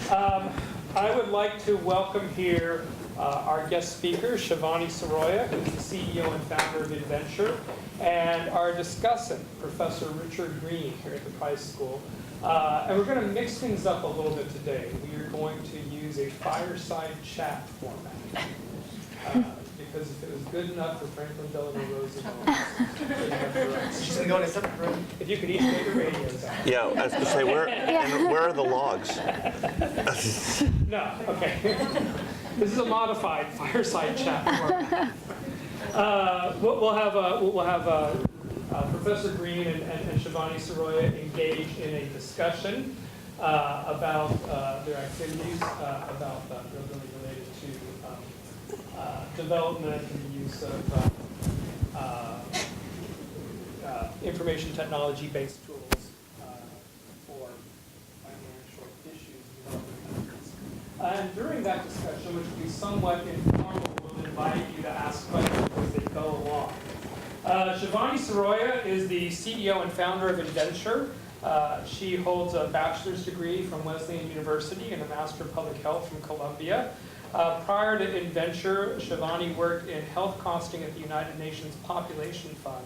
I would like to welcome here our guest speaker, Shivani Siroya, who's the CEO and founder of InVenture, and our discussant, Professor Richard Green, here at the Price School. And we're going to mix things up a little bit today. We are going to use a fireside chat format. Because if it was good enough for Franklin Delano Roosevelt, she's going to go in a separate room. If you could each get your radios out. Yeah, I was going to say, where are the logs? No, okay. This is a modified fireside chat format. We'll have Professor Green and Shivani Siroya engage in a discussion about their activities, about really related to development and the use of information technology-based tools for financial issues. And during that discussion, which will be somewhat informal, we'll invite you to ask questions as they go along. Shivani Siroya is the CEO and founder of InVenture. She holds a bachelor's degree from Wesleyan University and a Master of Public Health from Columbia. Prior to InVenture, Shivani worked in health costing at the United Nations Population Fund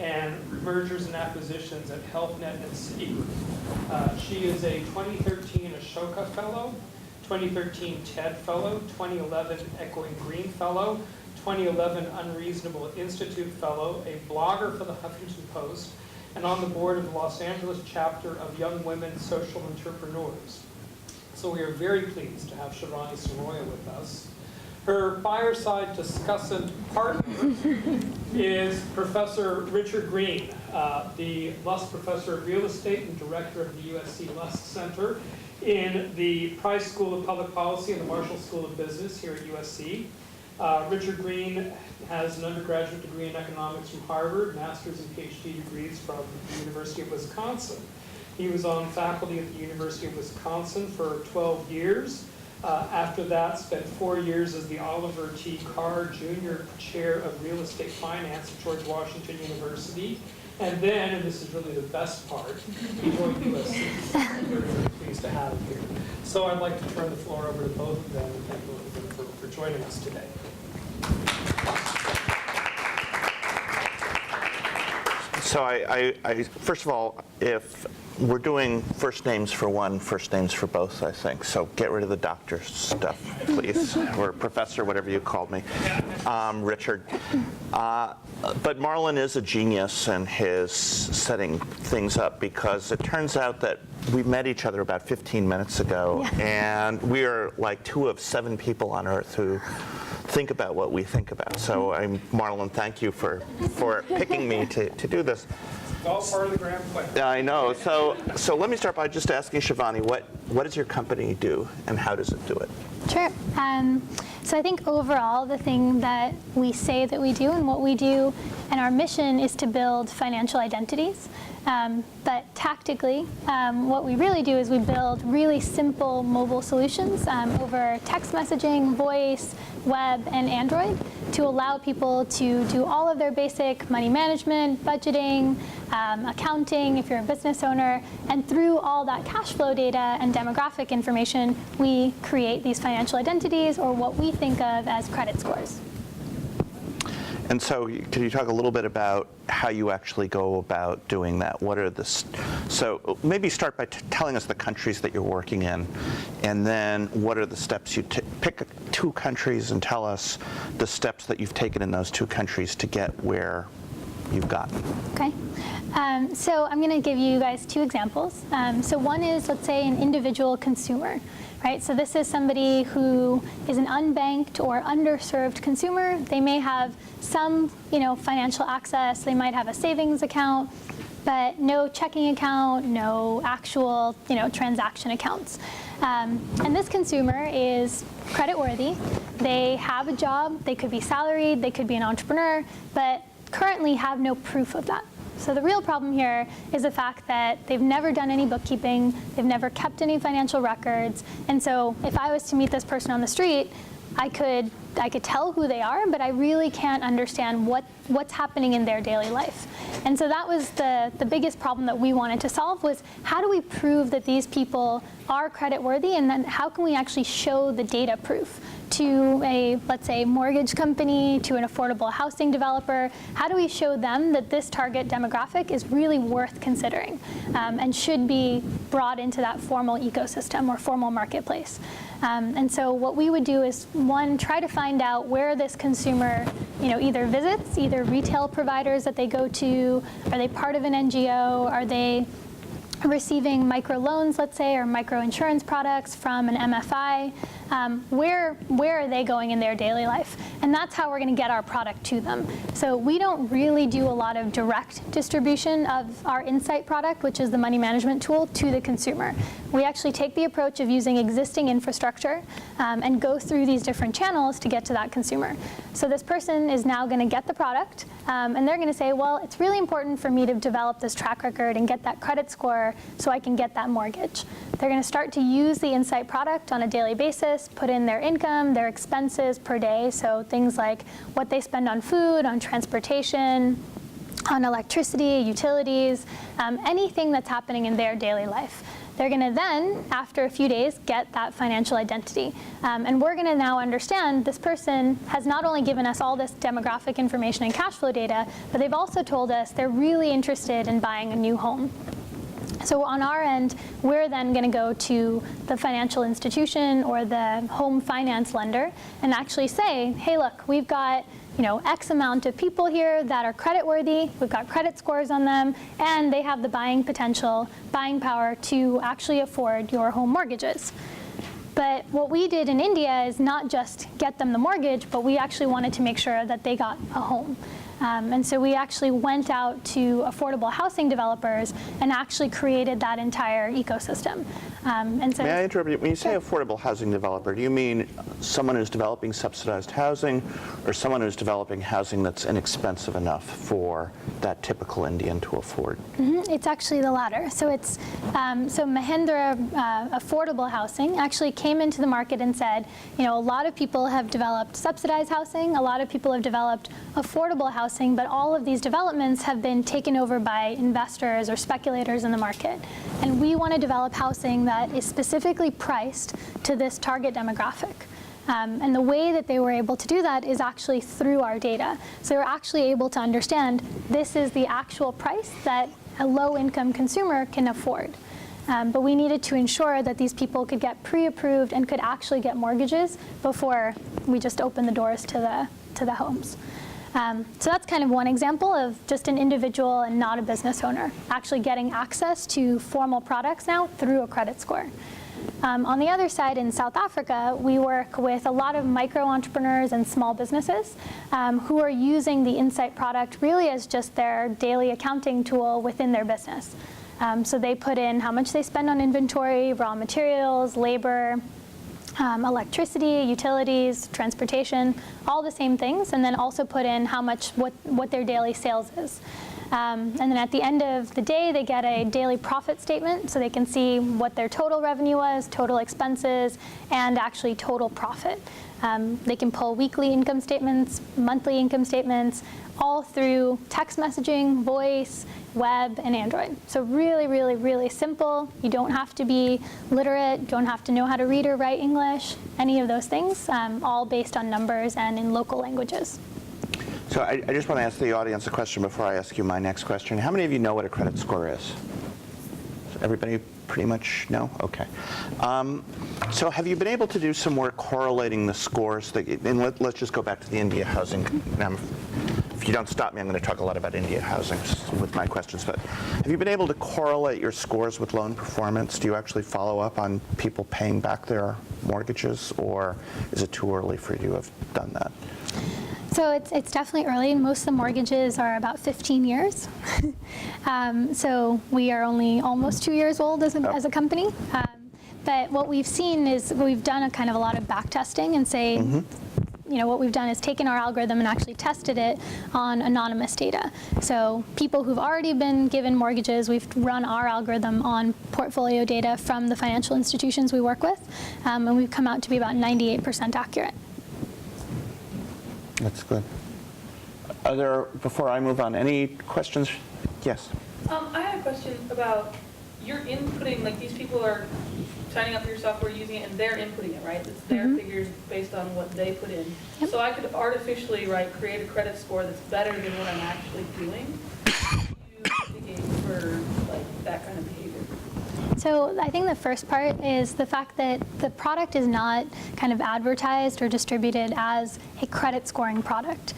and mergers and acquisitions at HealthNet and Citigroup. She is a 2013 Ashoka Fellow, 2013 TED Fellow, 2011 Echoing Green Fellow, 2011 Unreasonable Institute Fellow, a blogger for the Huffington Post, and on the board of the Los Angeles chapter of Young Women Social Entrepreneurs. So we are very pleased to have Shivani Siroya with us. Her fireside discussant partner is Professor Richard Green, the Lusk Professor of Real Estate and Director of the USC Lusk Center in the Price School of Public Policy and the Marshall School of Business here at USC. Richard Green has an undergraduate degree in economics from Harvard, master's and Ph.D. degrees from the University of Wisconsin. He was on faculty at the University of Wisconsin for 12 years. After that, spent 4 years as the Oliver T. Carr Jr. Chair of Real Estate Finance at George Washington University. And then, and this is really the best part, he joined USC. We're very pleased to have him here. So I'd like to turn the floor over to both of them and thank both of them for joining us today. So I first of all, if we're doing first names for one, first names for both, I think. So get rid of the doctor stuff, please, or professor, whatever you called me, Richard. But Marlin is a genius in his setting things up, because it turns out that we met each other about 15 minutes ago, and we are like 2 of 7 people on Earth who think about what we think about. So Marlin, thank you for picking me to do this. It's all part of the grand plan. I know. So let me start by just asking Shivani, what does your company do, and how does it do it? Sure. So I think overall, the thing that we say that we do and what we do and our mission is to build financial identities. But tactically, what we really do is we build really simple mobile solutions over text messaging, voice, web, and Android to allow people to do all of their basic money management, budgeting, accounting if you're a business owner, and through all that cash flow data and demographic information, we create these financial identities, or what we think of as credit scores. And so can you talk a little bit about how you actually go about doing that? What are the, so maybe start by telling us the countries that you're working in, and then what are the steps you pick 2 countries and tell us the steps that you've taken in those 2 countries to get where you've gotten. Okay. So I'm going to give you guys 2 examples. So one is, let's say, an individual consumer. Right? So this is somebody who is an unbanked or underserved consumer. They may have some, financial access. They might have a savings account, but no checking account, no actual, transaction accounts. And this consumer is creditworthy. They have a job. They could be salaried. They could be an entrepreneur, but currently have no proof of that. So the real problem here is the fact that they've never done any bookkeeping, they've never kept any financial records, and so if I was to meet this person on the street, I could tell who they are, but I really can't understand what's happening in their daily life. And so that was the biggest problem that we wanted to solve, was how do we prove that these people are creditworthy, and then how can we actually show the data proof to a, let's say, mortgage company, to an affordable housing developer? How do we show them that this target demographic is really worth considering and should be brought into that formal ecosystem or formal marketplace? And so what we would do is, one, try to find out where this consumer either visits, either retail providers that they go to, are they part of an NGO, are they receiving microloans, let's say, or microinsurance products from an MFI, where are they going in their daily life? And that's how we're going to get our product to them. So we don't really do a lot of direct distribution of our InSight product, which is the money management tool, to the consumer. We actually take the approach of using existing infrastructure and go through these different channels to get to that consumer. So this person is now going to get the product, and they're going to say, well, it's really important for me to develop this track record and get that credit score so I can get that mortgage. They're going to start to use the InSight product on a daily basis, put in their income, their expenses per day, so things like what they spend on food, on transportation, on electricity, utilities, anything that's happening in their daily life. They're going to then, after a few days, get that financial identity. And we're going to now understand this person has not only given us all this demographic information and cash flow data, but they've also told us they're really interested in buying a new home. So on our end, we're then going to go to the financial institution or the home finance lender and actually say, hey, look, we've got X amount of people here that are creditworthy, we've got credit scores on them, and they have the buying potential, buying power to actually afford your home mortgages. But what we did in India is not just get them the mortgage, but we actually wanted to make sure that they got a home. And so we actually went out to affordable housing developers and actually created that entire ecosystem. And so May I interrupt you? When you say affordable housing developer, do you mean someone who's developing subsidized housing or someone who's developing housing that's inexpensive enough for that typical Indian to afford? It's actually the latter. So it's so Mahindra affordable housing actually came into the market and said, a lot of people have developed subsidized housing, a lot of people have developed affordable housing, but all of these developments have been taken over by investors or speculators in the market. And we want to develop housing that is specifically priced to this target demographic. And the way that they were able to do that is actually through our data. So we're actually able to understand this is the actual price that a low-income consumer can afford. But we needed to ensure that these people could get pre-approved and could actually get mortgages before we just opened the doors to the homes. So that's kind of one example of just an individual and not a business owner actually getting access to formal products now through a credit score. On the other side, in South Africa, we work with a lot of micro entrepreneurs and small businesses who are using the InSight product really as just their daily accounting tool within their business. So they put in how much they spend on inventory, raw materials, labor, electricity, utilities, transportation, all the same things, and then also put in how much, what their daily sales is. And then at the end of the day, they get a daily profit statement, so they can see what their total revenue was, total expenses, and actually total profit. They can pull weekly income statements, monthly income statements, all through text messaging, voice, web, and Android. So really, really, really simple. You don't have to be literate, don't have to know how to read or write English, any of those things, all based on numbers and in local languages. So I just want to ask the audience a question before I ask you my next question. How many of you know what a credit score is? Everybody pretty much know? Okay. So have you been able to do some work correlating the scores? And let's just go back to the India housing. If you don't stop me, I'm going to talk a lot about India housing with my questions. But have you been able to correlate your scores with loan performance? Do you actually follow up on people paying back their mortgages, or is it too early for you to have done that? So it's definitely early. Most of the mortgages are about 15 years. So we are only almost 2 years old as a company. But what we've seen is we've done a lot of back testing and say, what we've done is taken our algorithm and actually tested it on anonymous data. So people who've already been given mortgages, we've run our algorithm on portfolio data from the financial institutions we work with, and we've come out to be about 98% accurate. That's good. Are there, before I move on, any questions? Yes. I had a question about your inputting, like these people are signing up for your software, using it, and they're inputting it, right? It's their figures based on what they put in. Yep. So I could artificially, right, create a credit score that's better than what I'm actually doing to mitigate for like that kind of behavior. So I think the first part is the fact that the product is not kind of advertised or distributed as a credit scoring product.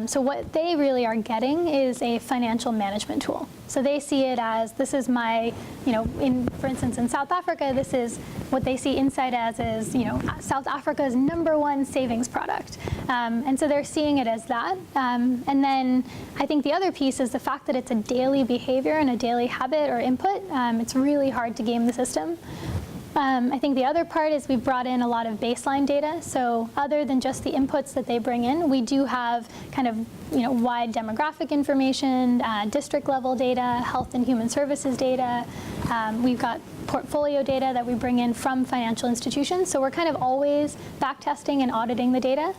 So what they really are getting is a financial management tool. So they see it as, this is my, for instance, in South Africa, this is what they see InSight as is, South Africa's #1 savings product. And so they're seeing it as that. And then I think the other piece is the fact that it's a daily behavior and a daily habit or input. It's really hard to game the system. I think the other part is we've brought in a lot of baseline data. So other than just the inputs that they bring in, we do have kind of wide demographic information, district level data, health and human services data. We've got portfolio data that we bring in from financial institutions. So we're kind of always back testing and auditing the data.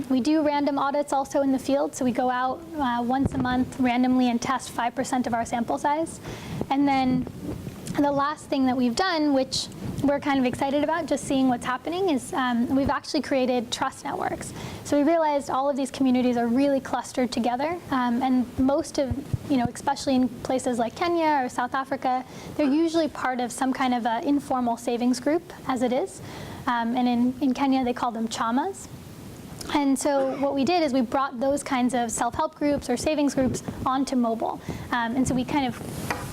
We do random audits also in the field. So we go out once a month randomly and test 5% of our sample size. And then the last thing that we've done, which we're kind of excited about, just seeing what's happening, is we've actually created trust networks. So we realized all of these communities are really clustered together, and most of, especially in places like Kenya or South Africa, they're usually part of some kind of an informal savings group, as it is. And in Kenya, they call them chamas. And so what we did is we brought those kinds of self-help groups or savings groups onto mobile. And so we kind of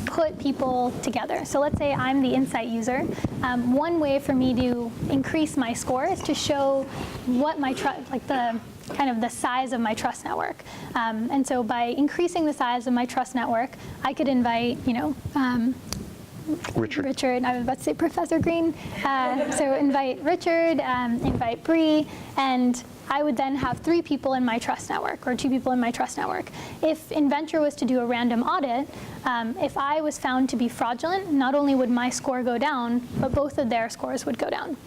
put people together. So let's say I'm the InSight user. One way for me to increase my score is to show what my the size of my trust network. And so by increasing the size of my trust network, I could invite, Richard, I was about to say Professor Green. So invite Richard, invite Bree, and I would then have 3 people in my trust network or 2 people in my trust network. If InVenture was to do a random audit, if I was found to be fraudulent, not only would my score go down, but both of their scores would go down.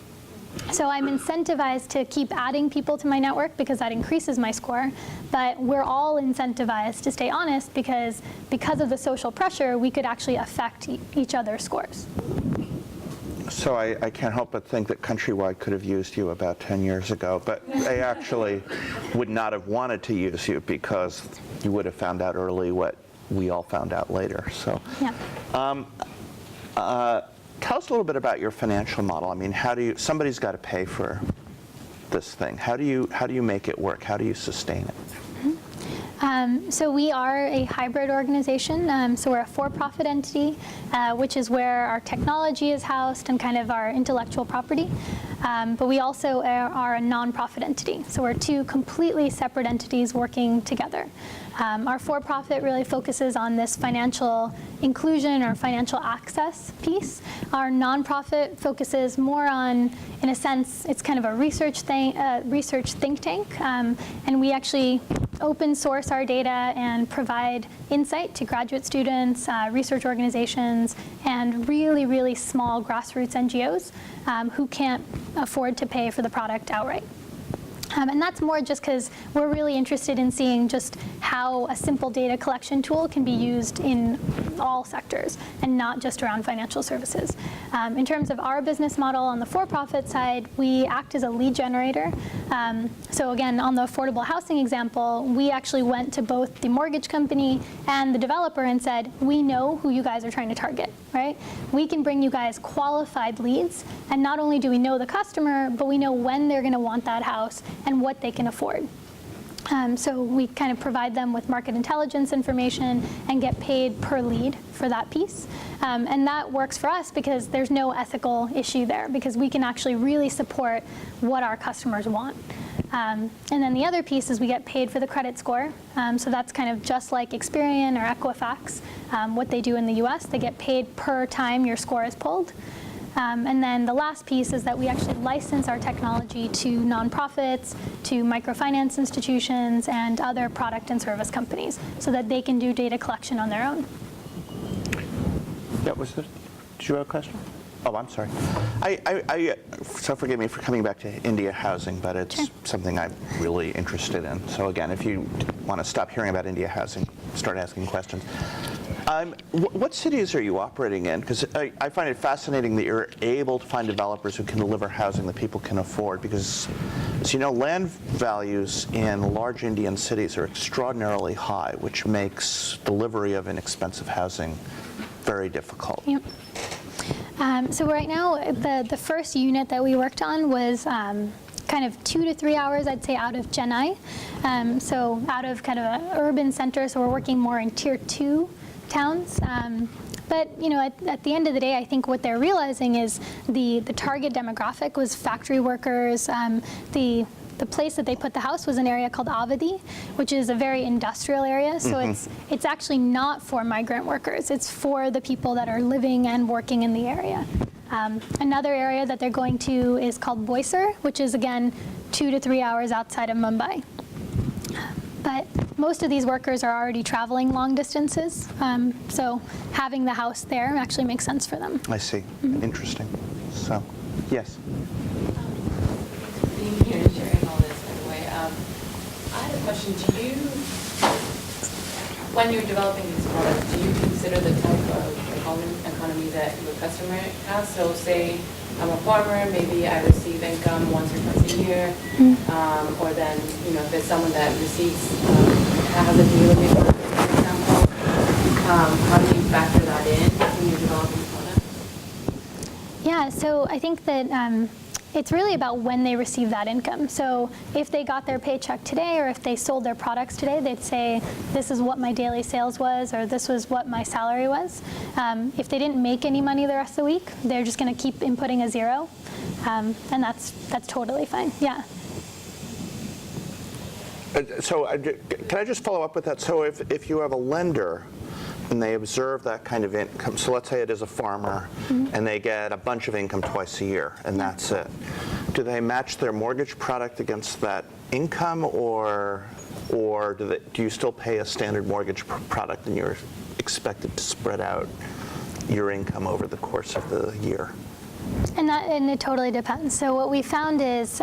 So I'm incentivized to keep adding people to my network because that increases my score, but we're all incentivized to stay honest because of the social pressure, we could actually affect each other's scores. So I can't help but think that Countrywide could have used you about 10 years ago, but they actually would not have wanted to use you because you would have found out early what we all found out later. So, yeah. Tell us a little bit about your financial model. I mean, somebody's got to pay for this thing. How do you make it work? How do you sustain it? So we are a hybrid organization. So we're a for-profit entity, which is where our technology is housed and kind of our intellectual property. But we also are a nonprofit entity. So we're 2 completely separate entities working together. Our for-profit really focuses on this financial inclusion or financial access piece. Our nonprofit focuses more on, in a sense, it's kind of a research think tank, and we actually open source our data and provide insight to graduate students, research organizations, and really, really small grassroots NGOs who can't afford to pay for the product outright. And that's more just because we're really interested in seeing just how a simple data collection tool can be used in all sectors and not just around financial services. In terms of our business model on the for-profit side, we act as a lead generator. So again, on the affordable housing example, we actually went to both the mortgage company and the developer and said, we know who you guys are trying to target, right? We can bring you guys qualified leads, and not only do we know the customer, but we know when they're going to want that house and what they can afford. So we kind of provide them with market intelligence information and get paid per lead for that piece. And that works for us because there's no ethical issue there because we can actually really support what our customers want. And then the other piece is we get paid for the credit score. So that's kind of just like Experian or Equifax, what they do in the US. They get paid per time your score is pulled. And then the last piece is that we actually license our technology to nonprofits, to microfinance institutions, and other product and service companies so that they can do data collection on their own. Did you have a question? Oh, I'm sorry. So forgive me for coming back to India housing, but it's Sure. something I'm really interested in. So again, if you want to stop hearing about India housing, start asking questions. What cities are you operating in? Because I find it fascinating that you're able to find developers who can deliver housing that people can afford. Because, as you know, land values in large Indian cities are extraordinarily high, which makes delivery of inexpensive housing very difficult. Yep. So right now, the first unit that we worked on was kind of 2 to 3 hours, I'd say, out of Chennai. So out of kind of an urban center, so we're working more in tier 2 towns. But at the end of the day, I think what they're realizing is the target demographic was factory workers. The place that they put the house was an area called Avadi, which is a very industrial area. So it's actually not for migrant workers. It's for the people that are living and working in the area. Another area that they're going to is called Boisar, which is, again, 2 to 3 hours outside of Mumbai. But most of these workers are already traveling long distances, so having the house there actually makes sense for them. I see. Interesting. So, yes. Being here and sharing all this, by the way, I had a question. When you're developing these products, do you consider the type of economy that your customer has? So say I'm a farmer, maybe I receive income once or twice a year, or then, if it's someone that receives, has a daily income, for example, how do you factor that in when you're developing the product? Yeah, so I think that it's really about when they receive that income. So if they got their paycheck today, or if they sold their products today, they'd say, this is what my daily sales was, or this was what my salary was. If they didn't make any money the rest of the week, they're just going to keep inputting a 0. And that's totally fine. Yeah. So can I just follow up with that? So if you have a lender and they observe that kind of income, so let's say it is a farmer, and they get a bunch of income twice a year, and that's it. Do they match their mortgage product against that income, or do you still pay a standard mortgage product and you're expected to spread out your income over the course of the year? And it totally depends. So what we found is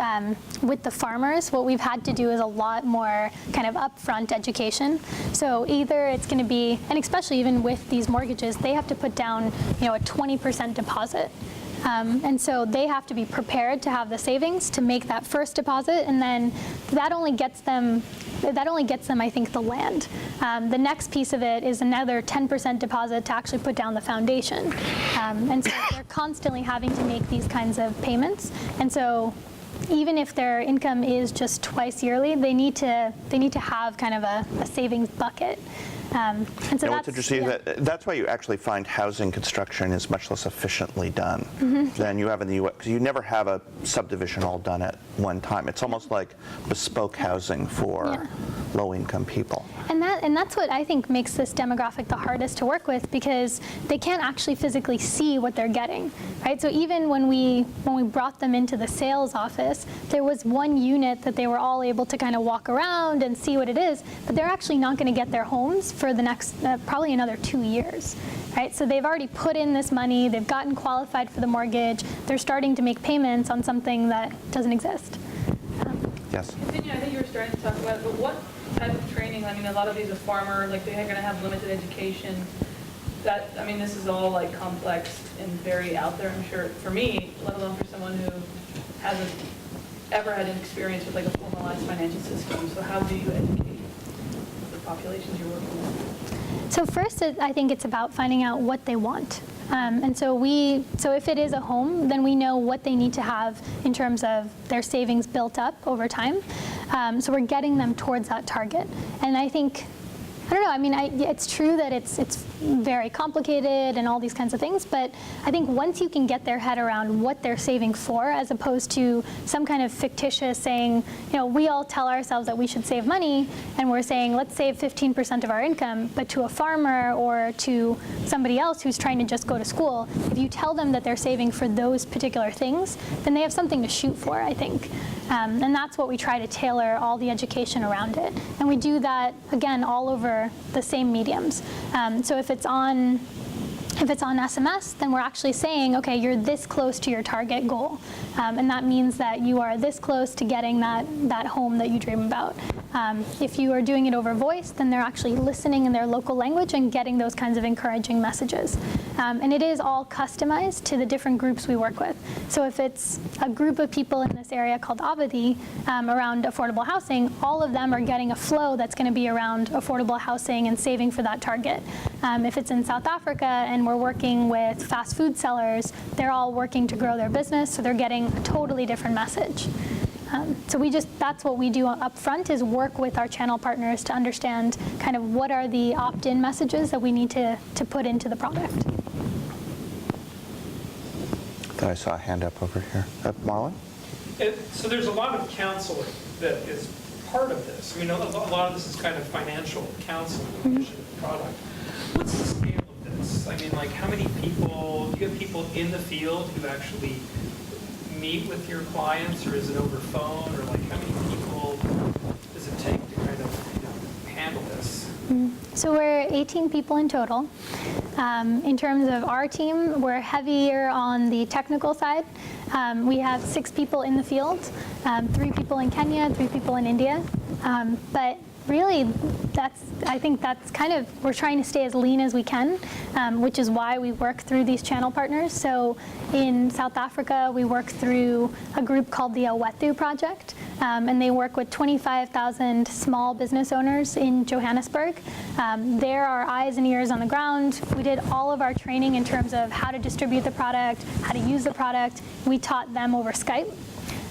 with the farmers, what we've had to do is a lot more kind of upfront education. So either it's going to be, and especially even with these mortgages, they have to put down a 20% deposit. And so they have to be prepared to have the savings to make that first deposit, and then that only gets them, I think, the land. The next piece of it is another 10% deposit to actually put down the foundation. And so they're constantly having to make these kinds of payments. And so even if their income is just twice yearly, they need to have kind of a savings bucket. And so what's interesting is that's why you actually find housing construction is much less efficiently done than you have in the U.S. Because you never have a subdivision all done at one time. It's almost like bespoke housing for low-income people. And that's what I think makes this demographic the hardest to work with, because they can't actually physically see what they're getting, right? So even when we brought them into the sales office, there was one unit that they were all able to kind of walk around and see what it is, but they're actually not going to get their homes for the next probably another 2 years, right? So they've already put in this money, they've gotten qualified for the mortgage, they're starting to make payments on something that doesn't exist. Yes. Continue, I think you were starting to talk about it, but what type of training? I mean, a lot of these are farmer, like they're going to have limited education. This is all like complex and very out there, I'm sure, for me, let alone for someone who hasn't ever had an experience with like a formalized financial system. So how do you educate the populations you're working with? So first, I think it's about finding out what they want. And so if it is a home, then we know what they need to have in terms of their savings built up over time. So we're getting them towards that target. And I think, I don't know, it's true that it's very complicated and all these kinds of things, but I think once you can get their head around what they're saving for, as opposed to some kind of fictitious saying, we all tell ourselves that we should save money, and we're saying, let's save 15% of our income, but to a farmer or to somebody else who's trying to just go to school, if you tell them that they're saving for those particular things, then they have something to shoot for, I think. And that's what we try to tailor all the education around it. And we do that, again, all over the same mediums. So if it's on SMS, then we're actually saying, okay, you're this close to your target goal. And that means that you are this close to getting that home that you dream about. If you are doing it over voice, then they're actually listening in their local language and getting those kinds of encouraging messages. And it is all customized to the different groups we work with. So if it's a group of people in this area called Avadi around affordable housing, all of them are getting a flow that's going to be around affordable housing and saving for that target. If it's in South Africa and we're working with fast food sellers, they're all working to grow their business, so they're getting a totally different message. So that's what we do up front, is work with our channel partners to understand kind of what are the opt-in messages that we need to put into the product. Thought I saw a hand up over here. Marlin? So there's a lot of counseling that is part of this. I mean, a lot of this is kind of financial counseling in addition to the product. What's the scale of this? I mean, like, how many people, do you have people in the field who actually meet with your clients, or is it over phone, or like how many people does it take to kind of handle this? So we're 18 people in total. In terms of our team, we're heavier on the technical side. We have 6 people in the field, 3 people in Kenya, 3 people in India. But really, I think that's kind of, we're trying to stay as lean as we can, which is why we work through these channel partners. So in South Africa, we work through a group called the Awethu Project, and they work with 25,000 small business owners in Johannesburg. They're our eyes and ears on the ground. We did all of our training in terms of how to distribute the product, how to use the product. We taught them over Skype.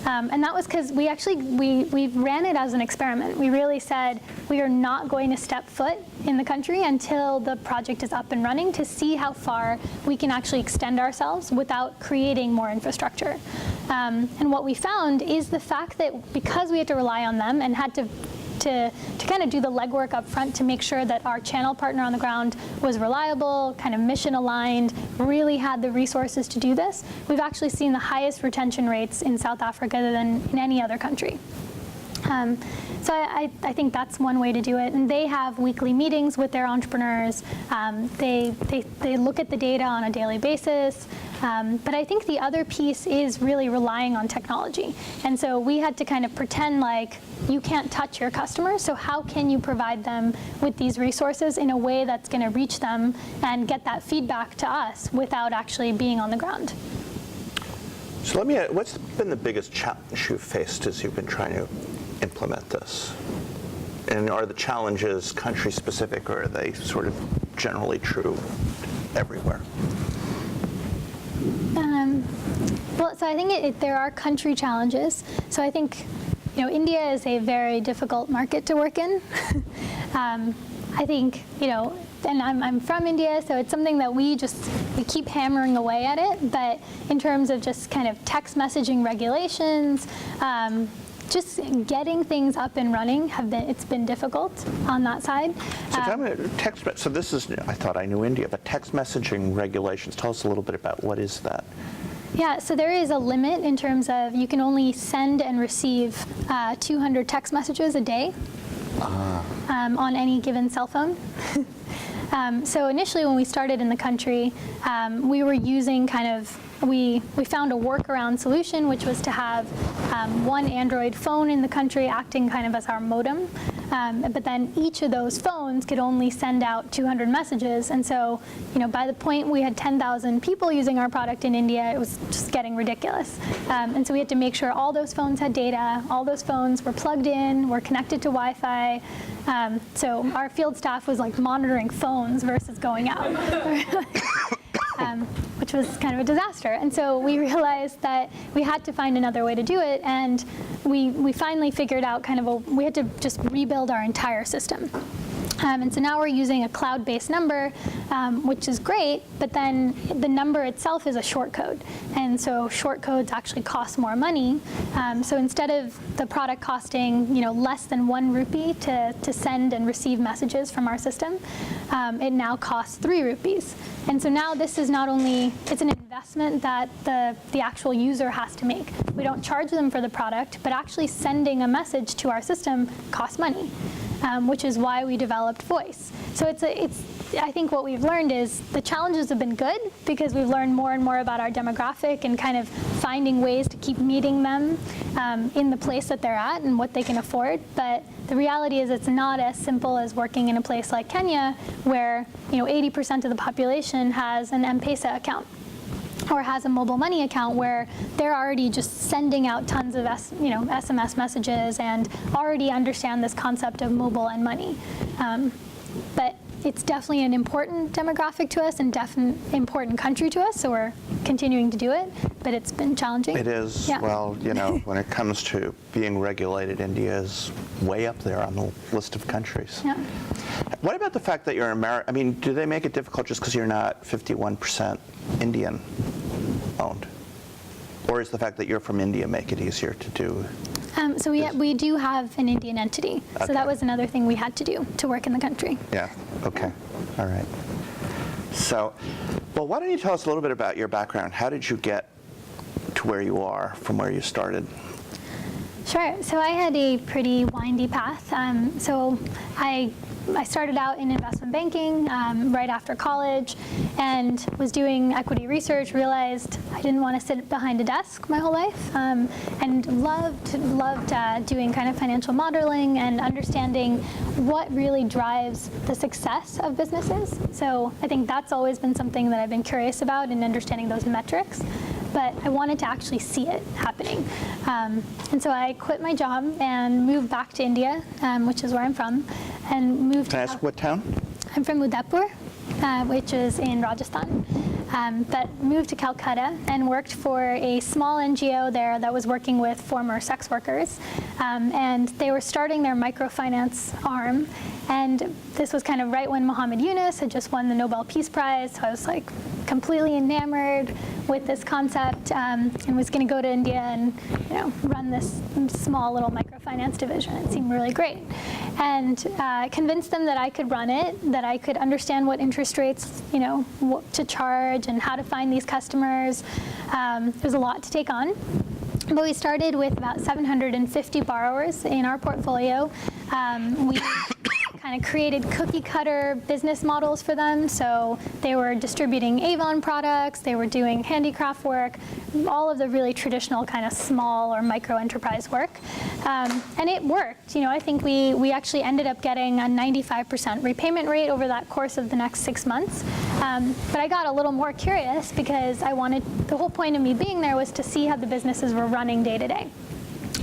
And that was because we ran it as an experiment. We really said we are not going to step foot in the country until the project is up and running, to see how far we can actually extend ourselves without creating more infrastructure. And what we found is the fact that because we had to rely on them and had to kind of do the legwork up front to make sure that our channel partner on the ground was reliable, kind of mission aligned, really had the resources to do this, we've actually seen the highest retention rates in South Africa than in any other country. So I think that's one way to do it. And they have weekly meetings with their entrepreneurs. They look at the data on a daily basis. But I think the other piece is really relying on technology. And so we had to kind of pretend like you can't touch your customers, so how can you provide them with these resources in a way that's going to reach them and get that feedback to us without actually being on the ground? So let me ask, what's been the biggest challenge you've faced as you've been trying to implement this? And are the challenges country specific, or are they sort of generally true everywhere? Well, so I think there are country challenges. So I think, India is a very difficult market to work in. I think, and I'm from India, so it's something that we keep hammering away at it. But in terms of just kind of text messaging regulations, just getting things up and running, it's been difficult on that side. So tell me, so this is, I thought I knew India, but text messaging regulations, tell us a little bit about what is that? Yeah, so there is a limit in terms of you can only send and receive 200 text messages a day on any given cell phone. So initially when we started in the country, we were using we found a workaround solution, which was to have one Android phone in the country acting kind of as our modem. But then each of those phones could only send out 200 messages. And so, by the point we had 10,000 people using our product in India, it was just getting ridiculous. And so we had to make sure all those phones had data, all those phones were plugged in, were connected to Wi-Fi. So our field staff was like monitoring phones versus going out. Which was kind of a disaster. And so we realized that we had to find another way to do it, and we finally figured out we had to just rebuild our entire system. And so now we're using a cloud-based number, which is great, but then the number itself is a short code. And so short codes actually cost more money. So instead of the product costing less than 1 rupee to send and receive messages from our system, it now costs 3 rupees. And so now this is not only, it's an investment that the actual user has to make. We don't charge them for the product, but actually sending a message to our system costs money. Which is why we developed voice. So I think what we've learned is the challenges have been good because we've learned more and more about our demographic and kind of finding ways to keep meeting them in the place that they're at and what they can afford. But the reality is it's not as simple as working in a place like Kenya where 80% of the population has an M-Pesa account or has a mobile money account where they're already just sending out tons of SMS messages and already understand this concept of mobile and money. But it's definitely an important demographic to us and definitely important country to us, so we're continuing to do it, but it's been challenging. It is. Yeah. Well, when it comes to being regulated, India is way up there on the list of countries. Yeah. What about the fact that you're American? I mean, do they make it difficult just because you're not 51% Indian owned? Or is the fact that you're from India make it easier to do? So we do have an Indian entity. So Okay. that was another thing we had to do to work in the country. Yeah, okay, all right. So, well, why don't you tell us a little bit about your background? How did you get to where you are from where you started? Sure. So I had a pretty windy path. So I started out in investment banking right after college and was doing equity research, realized I didn't want to sit behind a desk my whole life, and loved doing kind of financial modeling and understanding what really drives the success of businesses. So I think that's always been something that I've been curious about in understanding those metrics. But I wanted to actually see it happening. And so I quit my job and moved back to India, which is where I'm from, and moved Can I ask what town? I'm from Udaipur, which is in Rajasthan. But moved to Calcutta and worked for a small NGO there that was working with former sex workers. And they were starting their microfinance arm. And this was kind of right when Muhammad Yunus had just won the Nobel Peace Prize. So I was like completely enamored with this concept and was going to go to India and run this small little microfinance division. It seemed really great. And convinced them that I could run it, that I could understand what interest rates, what to charge and how to find these customers. It was a lot to take on. But we started with about 750 borrowers in our portfolio. We kind of created cookie cutter business models for them. So they were distributing Avon products, they were doing handicraft work, all of the really traditional kind of small or micro enterprise work. And it worked. I think we actually ended up getting a 95% repayment rate over that course of the next 6 months. But I got a little more curious because the whole point of me being there was to see how the businesses were running day to day.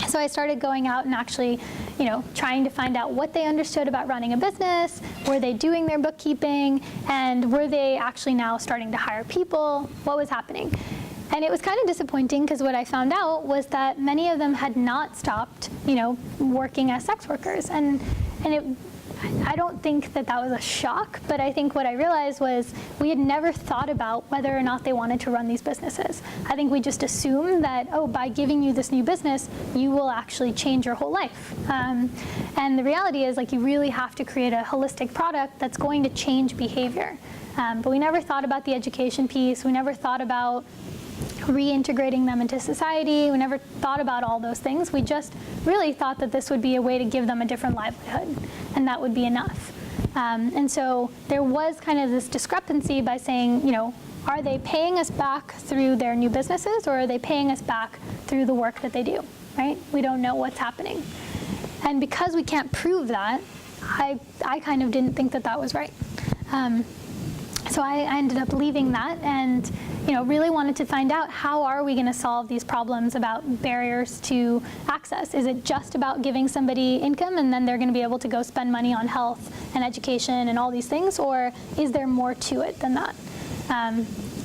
So I started going out and actually, trying to find out what they understood about running a business, were they doing their bookkeeping, and were they actually now starting to hire people, what was happening. And it was kind of disappointing because what I found out was that many of them had not stopped, working as sex workers. And I don't think that was a shock, but I think what I realized was we had never thought about whether or not they wanted to run these businesses. I think we just assumed that, by giving you this new business, you will actually change your whole life. And the reality is, you really have to create a holistic product that's going to change behavior. But we never thought about the education piece. We never thought about reintegrating them into society. We never thought about all those things. We just really thought that this would be a way to give them a different livelihood, and that would be enough. And so there was kind of this discrepancy by saying, are they paying us back through their new businesses, or are they paying us back through the work that they do, right? We don't know what's happening. And because we can't prove that, I kind of didn't think that was right. So I ended up leaving that and really wanted to find out how are we going to solve these problems about barriers to access. Is it just about giving somebody income and then they're going to be able to go spend money on health and education and all these things, or is there more to it than that?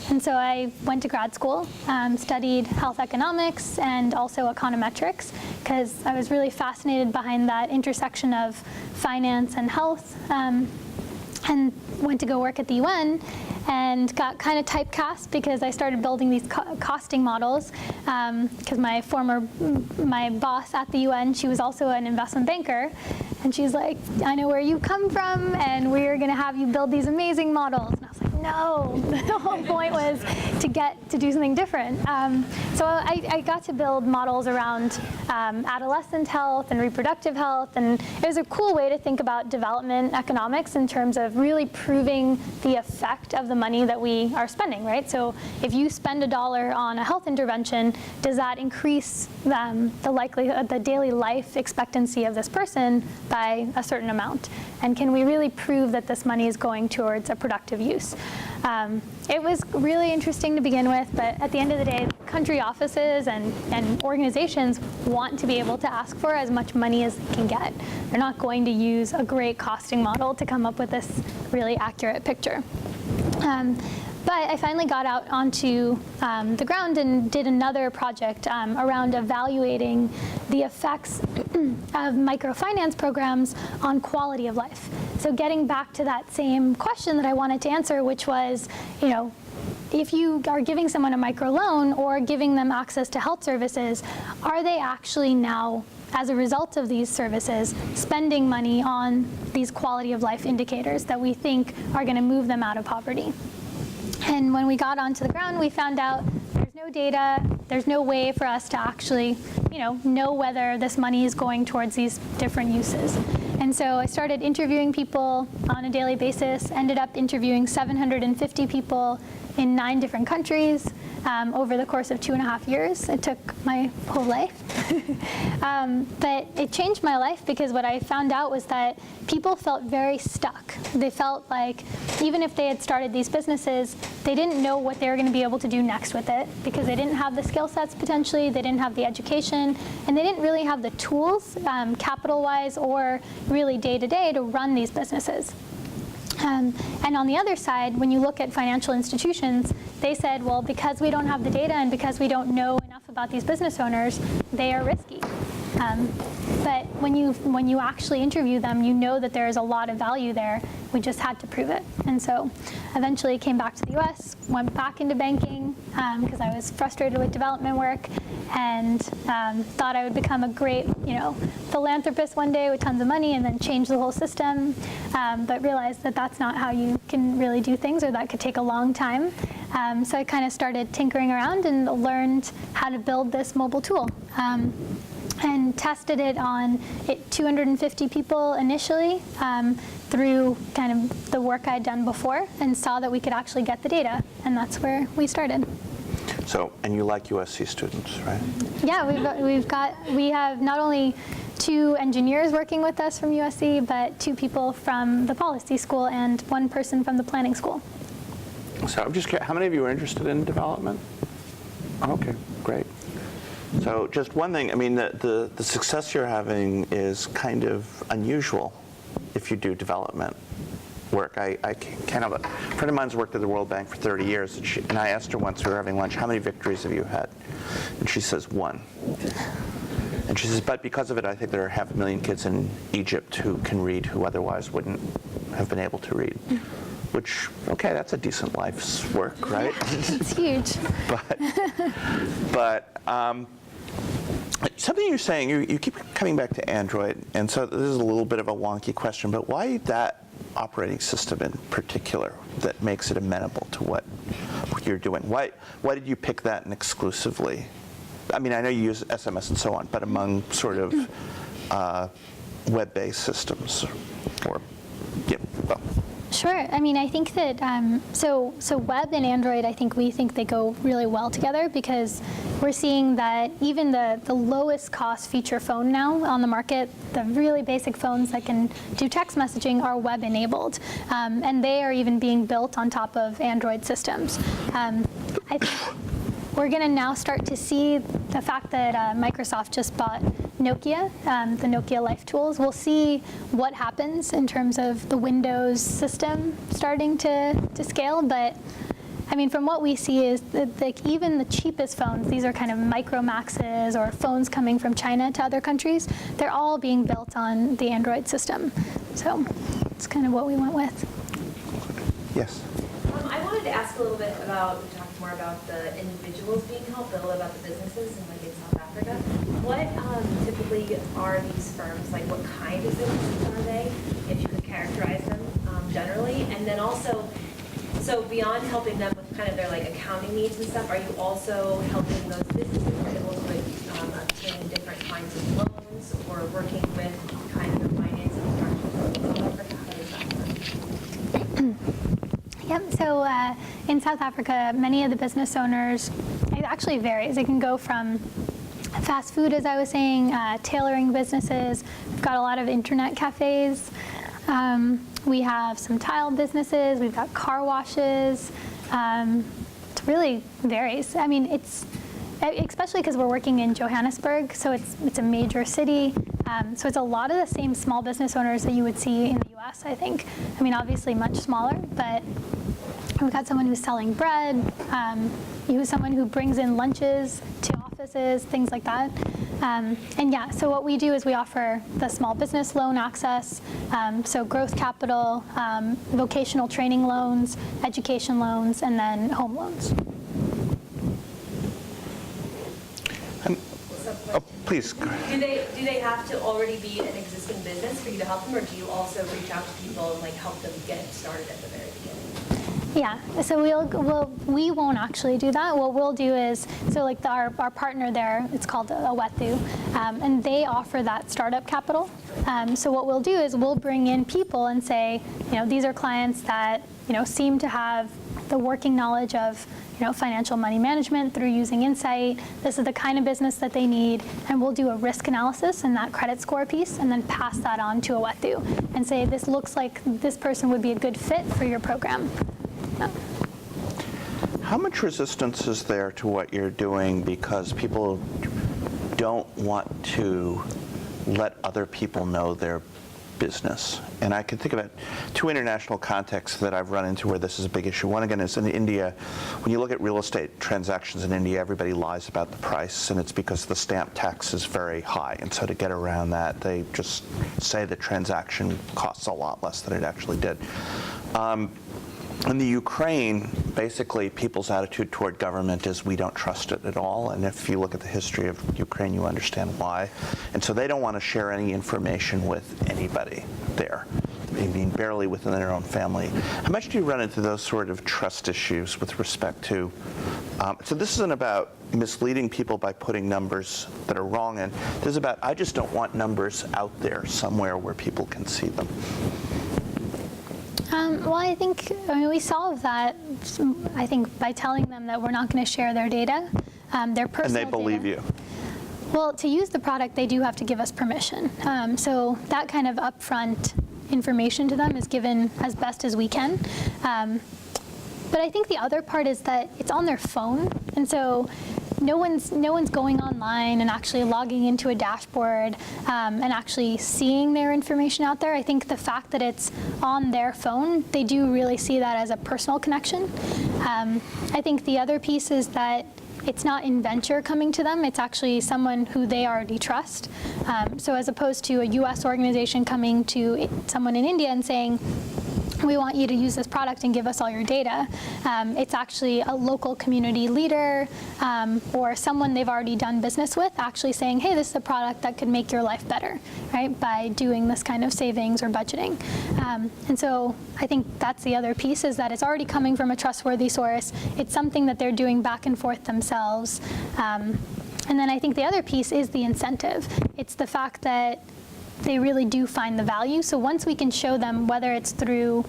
And so I went to grad school, studied health economics and also econometrics because I was really fascinated behind that intersection of finance and health. And went to go work at the UN and got kind of typecast because I started building these costing models because my boss at the UN, she was also an investment banker, and she's like, I know where you come from and we're going to have you build these amazing models. And I was like, no, the whole point was to get to do something different. So I got to build models around adolescent health and reproductive health, and it was a cool way to think about development economics in terms of really proving the effect of the money that we are spending, right? So if you spend $1 on a health intervention, does that increase the likelihood, the daily life expectancy of this person by a certain amount? And can we really prove that this money is going towards a productive use? It was really interesting to begin with, but at the end of the day, country offices and organizations want to be able to ask for as much money as they can get. They're not going to use a great costing model to come up with this really accurate picture. But I finally got out onto the ground and did another project around evaluating the effects of microfinance programs on quality of life. So getting back to that same question that I wanted to answer, which was, you know, if you are giving someone a microloan or giving them access to health services, are they actually now, as a result of these services, spending money on these quality of life indicators that we think are going to move them out of poverty? And when we got onto the ground, we found out there's no data, there's no way for us to actually, know whether this money is going towards these different uses. And so I started interviewing people on a daily basis, ended up interviewing 750 people in 9 different countries over the course of 2.5 years. It took my whole life. But it changed my life because what I found out was that people felt very stuck. They felt like even if they had started these businesses, they didn't know what they were going to be able to do next with it because they didn't have the skill sets potentially, they didn't have the education, and they didn't really have the tools, capital-wise or really day-to-day, to run these businesses. And on the other side, when you look at financial institutions, they said, well, because we don't have the data and because we don't know enough about these business owners, they are risky. But when you actually interview them, you know that there is a lot of value there. We just had to prove it. And so eventually came back to the US, went back into banking because I was frustrated with development work and thought I would become a great, philanthropist one day with tons of money and then change the whole system, but realized that that's not how you can really do things, or that could take a long time. So I kind of started tinkering around and learned how to build this mobile tool. And tested it on 250 people initially through kind of the work I'd done before, and saw that we could actually get the data, and that's where we started. So, and you like USC students, right? Yeah, we have not only 2 engineers working with us from USC, but 2 people from the policy school and 1 person from the planning school. So I'm just curious, how many of you are interested in development? Okay, great. So just one thing, I mean, the success you're having is kind of unusual if you do development work. I can't have a friend of mine's worked at the World Bank for 30 years, and I asked her once, we were having lunch, how many victories have you had? And she says 1. And she says, but because of it, I think there are 500,000 kids in Egypt who can read who otherwise wouldn't have been able to read. Which, okay, that's a decent life's work, right? It's huge. But something you're saying, you keep coming back to Android, and so this is a little bit of a wonky question, but why that operating system in particular that makes it amenable to what you're doing? Why did you pick that and exclusively? I mean, I know you use SMS and so on, but among sort of web-based systems, or well. Sure. I mean, I think that, so web and Android, we think they go really well together because we're seeing that even the lowest cost feature phone now on the market, the really basic phones that can do text messaging, are web enabled. And they are even being built on top of Android systems. I think we're going to now start to see the fact that Microsoft just bought Nokia, the Nokia Life tools. We'll see what happens in terms of the Windows system starting to scale. But I mean, from what we see is that even the cheapest phones, these are kind of Micro Maxes or phones coming from China to other countries, they're all being built on the Android system. So it's kind of what we went with. Yes. I wanted to ask a little bit about, we talked more about the individuals being helped, but a little about the businesses in South Africa. What typically are these firms, like what kind of businesses are they, if you could characterize them generally? And then also, So beyond helping them with kind of their like accounting needs and stuff, are you also helping those businesses who are able to obtain different kinds of loans or working with kind of the financing structure in South Africa? How does that work? Yep, so in South Africa, many of the business owners, it actually varies. It can go from fast food, as I was saying, tailoring businesses. We've got a lot of internet cafes. We have some tile businesses. We've got car washes. It really varies. I mean, it's especially because we're working in Johannesburg, so it's a major city. So it's a lot of the same small business owners that you would see in the U.S., I think. I mean, obviously much smaller, but we've got someone who's selling bread, someone who brings in lunches to offices, things like that. And yeah, so what we do is we offer the small business loan access, so growth capital, vocational training loans, education loans, and then home loans. Oh, please. Do they have to already be an existing business for you to help them, or do you also reach out to people and like help them get started at the very beginning? Yeah, so we won't actually do that. What we'll do is, so like our partner there, it's called Awethu, and they offer that startup capital. So what we'll do is we'll bring in people and say, these are clients that, seem to have the working knowledge of, financial money management through using InSight. This is the kind of business that they need, and we'll do a risk analysis and that credit score piece, and then pass that on to Awethu and say, this looks like this person would be a good fit for your program. Yeah. How much resistance is there to what you're doing because people don't want to let other people know their business? And I can think about two international contexts that I've run into where this is a big issue. One, again, is in India. When you look at real estate transactions in India, everybody lies about the price, and it's because the stamp tax is very high. And so to get around that, they just say the transaction costs a lot less than it actually did. In the Ukraine, basically, people's attitude toward government is we don't trust it at all. And if you look at the history of Ukraine, you understand why. And so they don't want to share any information with anybody there. I mean, barely within their own family. How much do you run into those sort of trust issues with respect to, so this isn't about misleading people by putting numbers that are wrong in. This is about, I just don't want numbers out there somewhere where people can see them. Well, I mean, we solve that, I think, by telling them that we're not going to share their data, their personal data. And they believe you. Well, to use the product, they do have to give us permission. So that kind of upfront information to them is given as best as we can. But I think the other part is that it's on their phone, and so no one's going online and actually logging into a dashboard and actually seeing their information out there. I think the fact that it's on their phone, they do really see that as a personal connection. I think the other piece is that it's not InVenture coming to them, it's actually someone who they already trust. So as opposed to a US organization coming to someone in India and saying, we want you to use this product and give us all your data. It's actually a local community leader or someone they've already done business with actually saying, hey, this is a product that could make your life better, right, by doing this kind of savings or budgeting. And so I think that's the other piece, is that it's already coming from a trustworthy source. It's something that they're doing back and forth themselves. And then I think the other piece is the incentive. It's the fact that they really do find the value. So once we can show them, whether it's through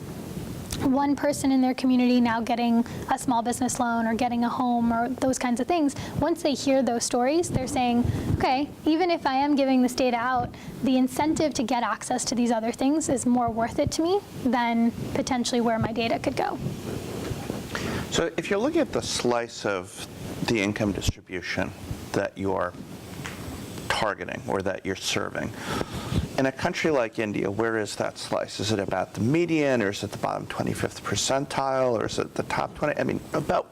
one person in their community now getting a small business loan or getting a home or those kinds of things, once they hear those stories, they're saying, okay, even if I am giving this data out, the incentive to get access to these other things is more worth it to me than potentially where my data could go. So if you're looking at the slice of the income distribution that you're targeting or that you're serving, in a country like India, where is that slice? Is it about the median, or is it the bottom 25th percentile, or is it the top 20? I mean, about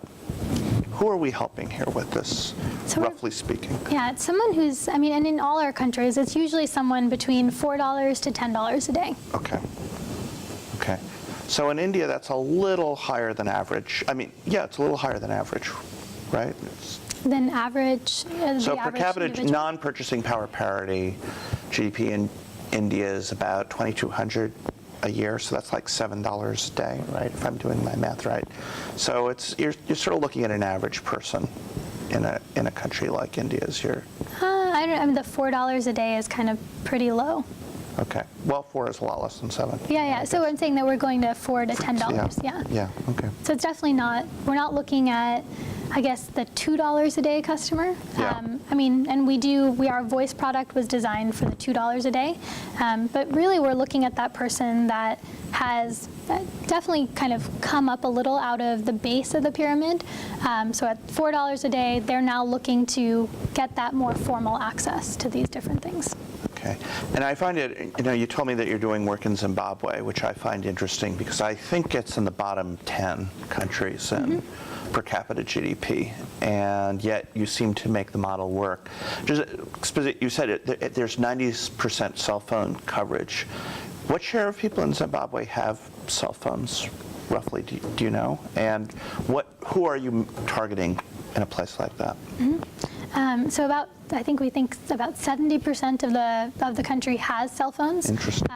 who are we helping here with this, so roughly speaking? Yeah, it's someone who's, I mean, and in all our countries, it's usually someone between $4 to $10 a day. Okay. Okay. So in India, that's a little higher than average. I mean, yeah, it's a little higher than average, right? Than average. So per capita non-purchasing power parity, GDP in India is about $2,200 a year, so that's like $7 a day, right? If I'm doing my math right. So you're sort of looking at an average person in a country like India as your. I mean, the $4 a day is kind of pretty low. Okay. Well, 4 is a lot less than 7. Yeah. So I'm saying that we're going to $4 to $10. Yeah. Yeah. Okay. So it's definitely not. We're not looking at, I guess, the $2 a day customer. Yeah. I mean, and our voice product was designed for the $2 a day. But really, we're looking at that person that has definitely kind of come up a little out of the base of the pyramid. So at $4 a day, they're now looking to get that more formal access to these different things. Okay. And I find it, you told me that you're doing work in Zimbabwe, which I find interesting because I think it's in the bottom 10 countries in per capita GDP, and yet you seem to make the model work. You said there's 90% cell phone coverage. What share of people in Zimbabwe have cell phones, roughly, do you know? And who are you targeting in a place like that? So we think about 70% of the country has cell phones. Interesting.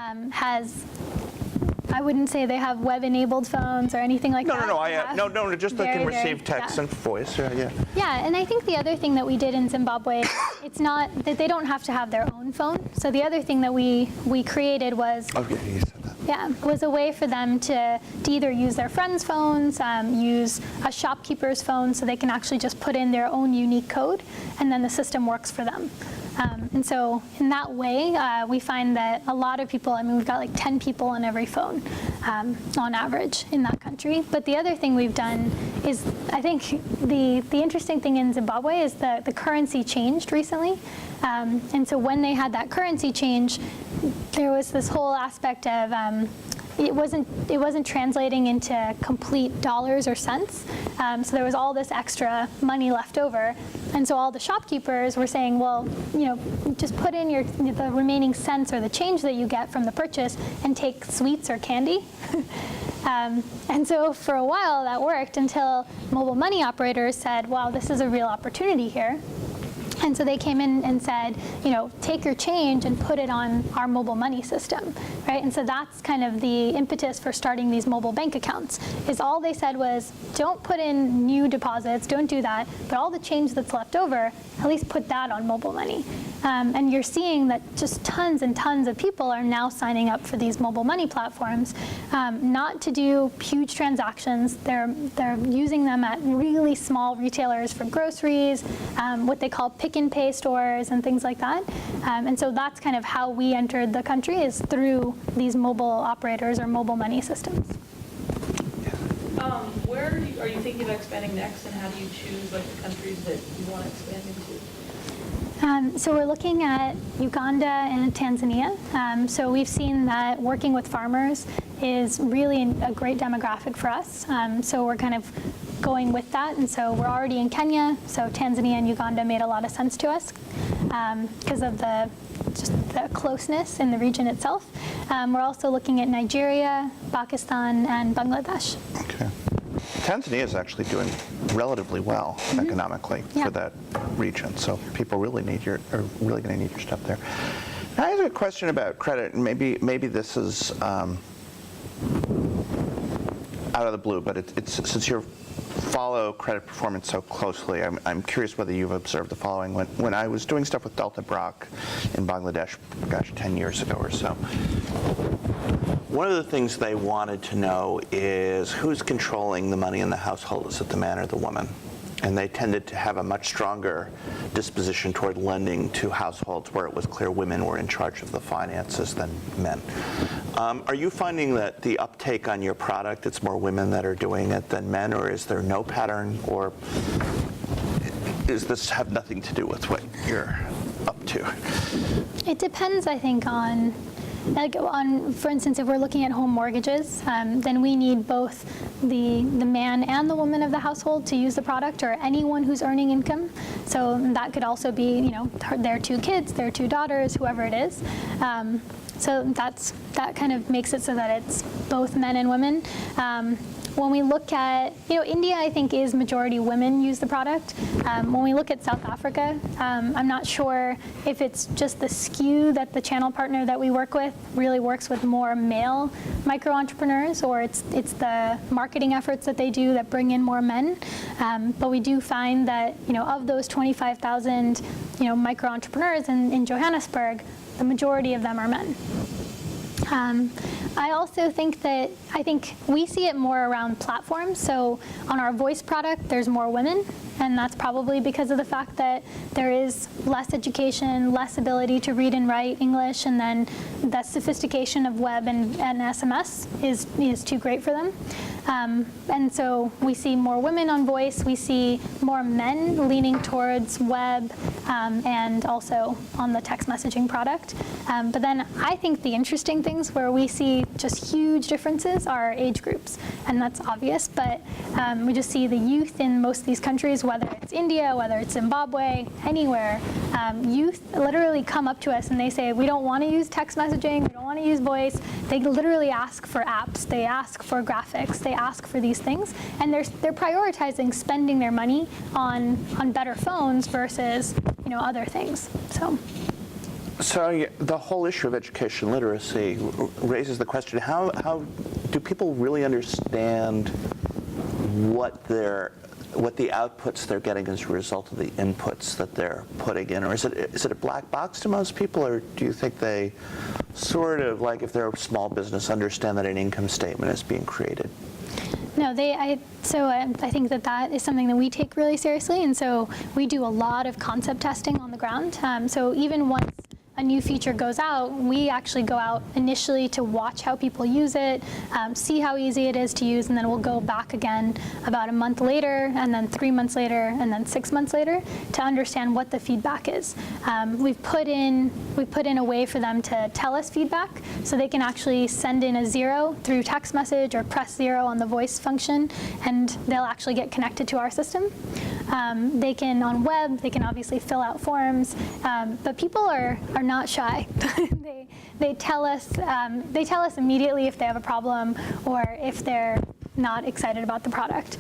I wouldn't say they have web-enabled phones or anything like that. No, just they can receive text and voice. Yeah. Yeah, and I think the other thing that we did in Zimbabwe, it's not that they don't have to have their own phone. So the other thing that we created was. Oh, yeah, you said that. Yeah, was a way for them to either use their friends' phones, use a shopkeeper's phone, so they can actually just put in their own unique code, and then the system works for them. And so in that way, we find that a lot of people, we've got like 10 people on every phone on average in that country. But the other thing we've done is, I think the interesting thing in Zimbabwe is that the currency changed recently. And so when they had that currency change, there was this whole aspect of it wasn't translating into complete dollars or cents. So there was all this extra money left over. And so all the shopkeepers were saying, well, just put in the remaining cents or the change that you get from the purchase and take sweets or candy. And so for a while that worked until mobile money operators said, wow, this is a real opportunity here. And so they came in and said, take your change and put it on our mobile money system, right? And so that's kind of the impetus for starting these mobile bank accounts, is all they said was, don't put in new deposits, don't do that, but all the change that's left over, at least put that on mobile money. And you're seeing that just tons and tons of people are now signing up for these mobile money platforms, not to do huge transactions. They're using them at really small retailers for groceries, what they call pick and pay stores and things like that. And so that's kind of how we entered the country, is through these mobile operators or mobile money systems. Where are you thinking about expanding next, and how do you choose the countries that you want to expand into? So we're looking at Uganda and Tanzania. So we've seen that working with farmers is really a great demographic for us. So we're kind of going with that. And so we're already in Kenya. So Tanzania and Uganda made a lot of sense to us because of the closeness in the region itself. We're also looking at Nigeria, Pakistan, and Bangladesh. Okay. Tanzania is actually doing relatively well economically for that region, so people really going to need your stuff there. I have a question about credit, and maybe this is out of the blue, but it's since you follow credit performance so closely, I'm curious whether you've observed the following. When I was doing stuff with Delta Brock in Bangladesh, 10 years ago or so, one of the things they wanted to know is who's controlling the money in the household. Is it the man or the woman? And they tended to have a much stronger disposition toward lending to households where it was clear women were in charge of the finances than men. Are you finding that the uptake on your product, it's more women that are doing it than men, or is there no pattern, or does this have nothing to do with what you're up to? It depends, I think, on, for instance, if we're looking at home mortgages, then we need both the man and the woman of the household to use the product, or anyone who's earning income. So that could also be, their 2 kids, their 2 daughters, whoever it is. So that kind of makes it so that it's both men and women. when we look at, India, I think is majority women use the product. When we look at South Africa, I'm not sure if it's just the skew that the channel partner that we work with really works with more male micro entrepreneurs, or it's the marketing efforts that they do that bring in more men. But we do find that, of those 25,000, micro entrepreneurs in Johannesburg, the majority of them are men. I also think we see it more around platforms. So on our voice product, there's more women, and that's probably because of the fact that there is less education, less ability to read and write English, and then the sophistication of web and SMS is too great for them. And so we see more women on voice, we see more men leaning towards web, and also on the text messaging product. But then I think the interesting things where we see just huge differences are age groups, and that's obvious, but we just see the youth in most of these countries, whether it's India, whether it's Zimbabwe, anywhere, youth literally come up to us and they say, we don't want to use text messaging, we don't want to use voice. They literally ask for apps, they ask for graphics, they ask for these things, and they're prioritizing spending their money on better phones versus other things. So the whole issue of education literacy raises the question: how do people really understand what the outputs they're getting as a result of the inputs that they're putting in, or is it a black box to most people, or do you think they sort of, like if they're a small business, understand that an income statement is being created? No, I think that is something that we take really seriously, and so we do a lot of concept testing on the ground. So even once a new feature goes out, we actually go out initially to watch how people use it, see how easy it is to use, and then we'll go back again about a month later, and then 3 months later, and then 6 months later to understand what the feedback is. We've put in a way for them to tell us feedback, so they can actually send in a 0 through text message or press 0 on the voice function, and they'll actually get connected to our system. They can, on web, they can obviously fill out forms, but people are not shy. they tell us immediately if they have a problem or if they're not excited about the product.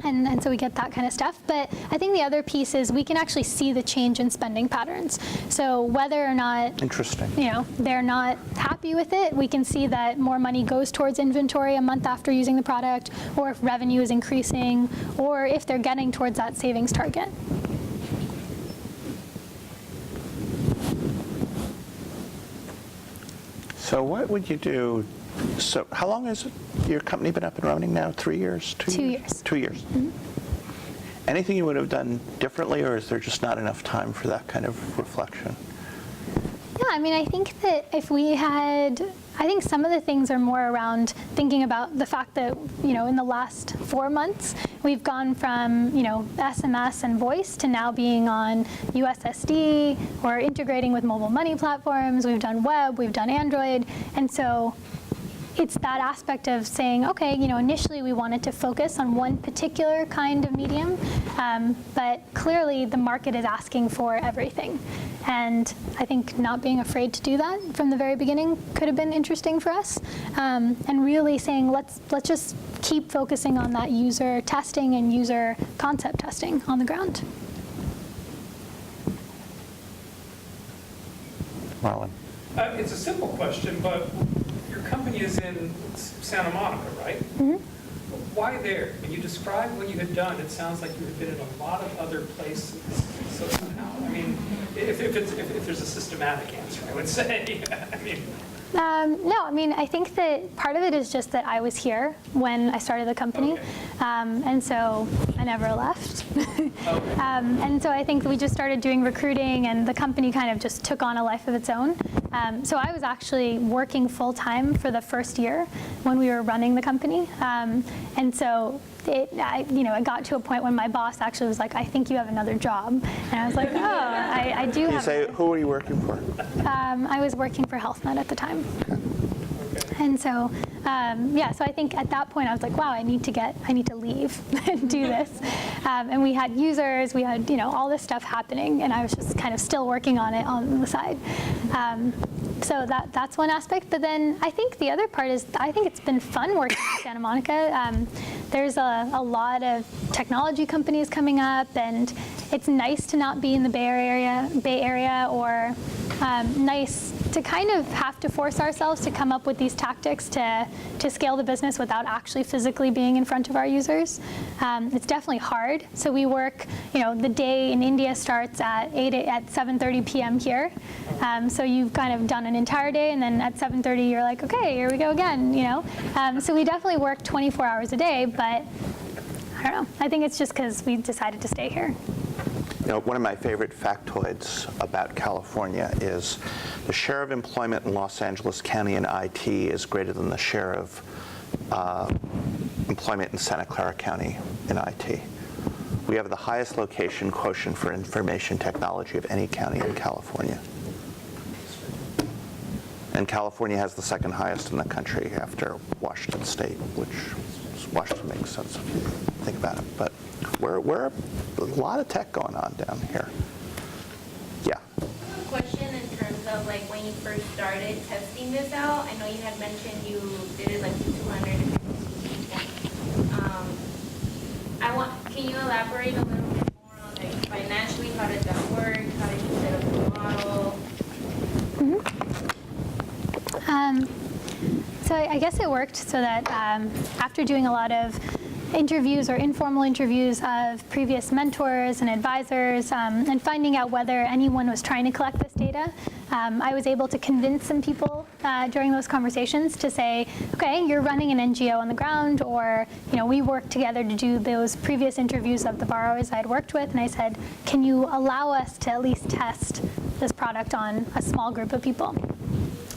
And so we get that kind of stuff. But I think the other piece is we can actually see the change in spending patterns. So whether or not they're not happy with it, we can see that more money goes towards inventory a month after using the product, or if revenue is increasing, or if they're getting towards that savings target. So what would you do? So how long has your company been up and running now? 3 years? 2 years. 2 years. Mm-hmm. Anything you would have done differently, or is there just not enough time for that kind of reflection? Yeah, I mean, I think that I think some of the things are more around thinking about the fact that, in the last 4 months, we've gone from, SMS and voice to now being on USSD, or integrating with mobile money platforms. We've done web, we've done Android. And so it's that aspect of saying, okay, initially we wanted to focus on one particular kind of medium, but clearly the market is asking for everything. And I think not being afraid to do that from the very beginning could have been interesting for us. And really saying, let's just keep focusing on that user testing and user concept testing on the ground. Marlin. It's a simple question, but your company is in Santa Monica, right? Mm-hmm. Why there? When you described what you had done, it sounds like you had been in a lot of other places. So somehow, I mean, if there's a systematic answer, I would say. No, I mean, I think that part of it is just that I was here when I started the company, okay. And so I never left. Okay. And so I think we just started doing recruiting, and the company kind of just took on a life of its own. So I was actually working full-time for the first year when we were running the company, and so it got to a point when my boss actually was like, I think you have another job. And I was like, oh, I do have. You say, who were you working for? I was working for HealthNet at the time. Okay. And so, so I think at that point I was like, wow, I need to leave and do this. And we had users, we had, all this stuff happening, and I was just kind of still working on it on the side. So that's one aspect. But then I think the other part is I think it's been fun working in Santa Monica. There's a lot of technology companies coming up, and it's nice to not be in the Bay Area, or nice to kind of have to force ourselves to come up with these tactics to scale the business without actually physically being in front of our users. It's definitely hard. So we work, the day in India starts at 7:30 p.m. here. So you've kind of done an entire day, and then at 7:30 you're like, okay, here we go again, So we definitely work 24 hours a day, but I don't know. I think it's just because we decided to stay here. One of my favorite factoids about California is the share of employment in Los Angeles County in IT is greater than the share of employment in Santa Clara County in IT. We have the highest location quotient for information technology of any county in California. And California has the second highest in the country after Washington State, which Washington makes sense if you think about it. But we're a lot of tech going on down here. Yeah. Question in terms of like when you first started testing this out. I know you had mentioned you did it like 200 people. Can you elaborate a little bit more on like financially, how did that work? How did you set up the model? So I guess it worked so that after doing a lot of interviews or informal interviews of previous mentors and advisors, and finding out whether anyone was trying to collect this data, I was able to convince some people during those conversations to say, okay, you're running an NGO on the ground, or we worked together to do those previous interviews of the borrowers I had worked with, and I said, can you allow us to at least test this product on a small group of people?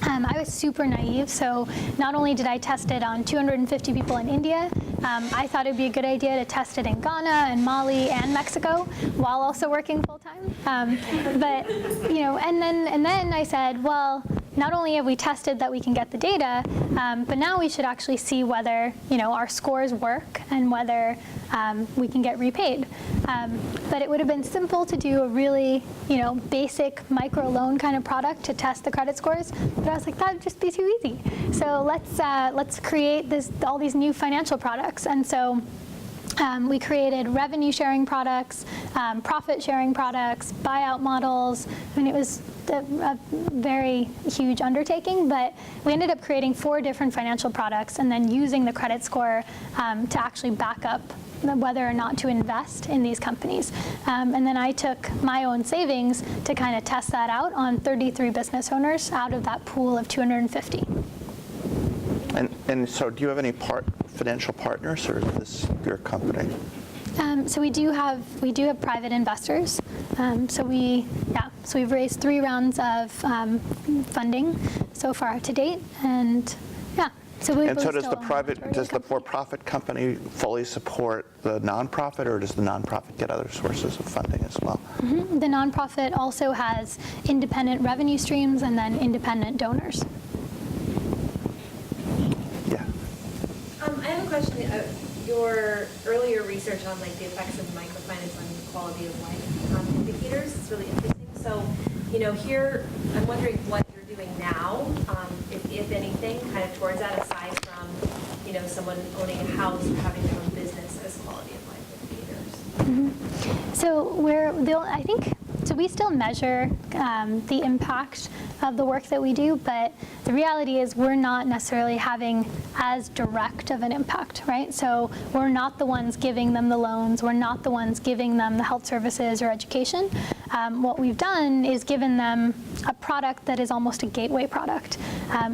I was super naive, so not only did I test it on 250 people in India, I thought it'd be a good idea to test it in Ghana and Mali and Mexico while also working full time. But and then I said, well, not only have we tested that we can get the data, but now we should actually see whether our scores work and whether we can get repaid. But it would have been simple to do a really basic micro loan kind of product to test the credit scores. But I was like, that'd just be too easy. So let's create all these new financial products. And so we created revenue sharing products, profit sharing products, buyout models. I mean, it was a very huge undertaking, but we ended up creating 4 different financial products and then using the credit score to actually back up whether or not to invest in these companies. And then I took my own savings to kind of test that out on 33 business owners out of that pool of 250. And so do you have any financial partners, or is this your company? So we do have private investors. So we've raised 3 rounds of funding so far to date, and yeah. So does the for-profit company fully support the nonprofit, or does the nonprofit get other sources of funding as well? Mm-hmm. The nonprofit also has independent revenue streams and then independent donors. Yeah. I have a question. Your earlier research on like the effects of microfinance on quality of life indicators is really interesting. So, here I'm wondering what you're doing now, if anything, kind of towards that, aside from someone owning a house or having their own business as quality of life indicators. Mm-hmm. So we still measure the impact of the work that we do, but the reality is we're not necessarily having as direct of an impact, right? So we're not the ones giving them the loans, we're not the ones giving them the health services or education. What we've done is given them a product that is almost a gateway product.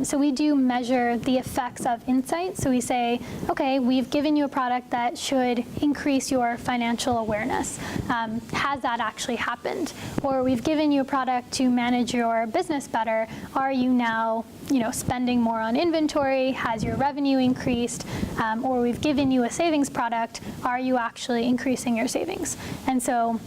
So we do measure the effects of InSight. So we say, okay, we've given you a product that should increase your financial awareness. Has that actually happened? Or we've given you a product to manage your business better. Are you now spending more on inventory? Has your revenue increased? Or we've given you a savings product. Are you actually increasing your savings? And so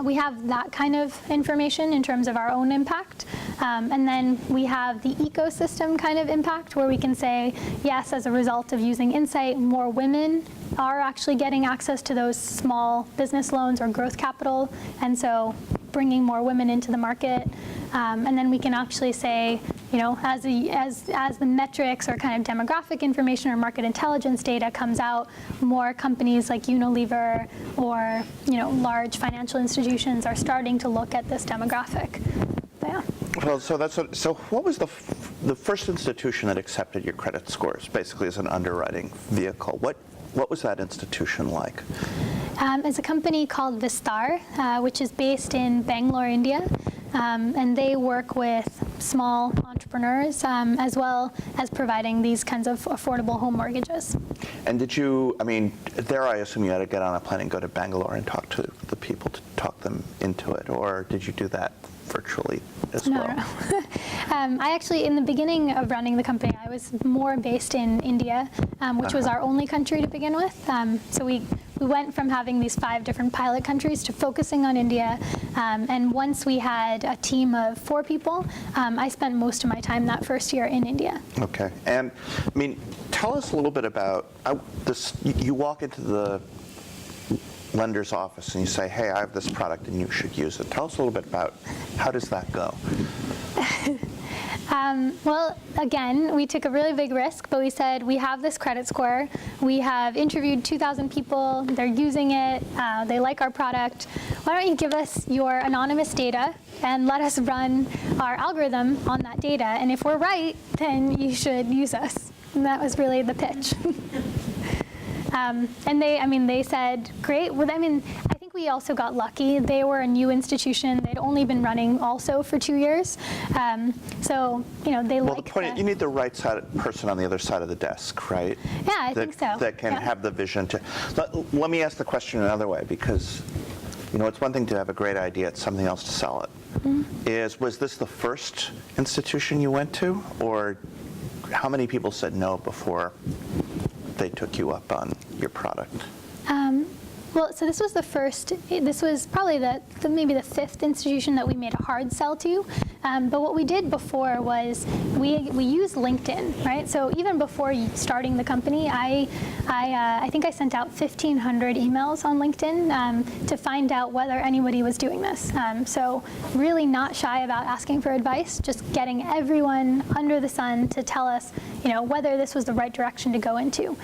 we have that kind of information in terms of our own impact. And then we have the ecosystem kind of impact where we can say, yes, as a result of using InSight, more women are actually getting access to those small business loans or growth capital. And so bringing more women into the market. And then we can actually say, as the metrics or kind of demographic information or market intelligence data comes out, more companies like Unilever or large financial institutions are starting to look at this demographic. But yeah. Well, so what was the first institution that accepted your credit scores, basically as an underwriting vehicle? What was that institution like? It's a company called Vistar, which is based in Bangalore, India. And they work with small entrepreneurs as well as providing these kinds of affordable home mortgages. And there I assume you had to get on a plane and go to Bangalore and talk to the people to talk them into it, or did you do that virtually as well? No. I actually, in the beginning of running the company, I was more based in India, which was our only country to begin with. So we went from having these 5 different pilot countries to focusing on India. And once we had a team of 4 people, I spent most of my time that first year in India. Okay. And tell us a little bit about this. You walk into the lender's office and you say, hey, I have this product and you should use it. Tell us a little bit about how does that go? Well, again, we took a really big risk, but we said, we have this credit score. We have interviewed 2,000 people. They're using it. They like our product. Why don't you give us your anonymous data and let us run our algorithm on that data? And if we're right, then you should use us. And that was really the pitch. And they said, great. Well, I think we also got lucky. They were a new institution. They'd only been running also for 2 years. So, they well, like the point, you need the right person on the other side of the desk, right? Yeah, I think so. That can have the vision to. Let me ask the question another way, because, it's one thing to have a great idea. It's something else to sell it. Mm-hmm. Was this the first institution you went to, or how many people said no before they took you up on your product? Well, so this was the first. This was probably maybe the 5th institution that we made a hard sell to. But what we did before was we used LinkedIn, right? So even before starting the company, I think I sent out 1,500 emails on LinkedIn to find out whether anybody was doing this. So really not shy about asking for advice, just getting everyone under the sun to tell us, whether this was the right direction to go into.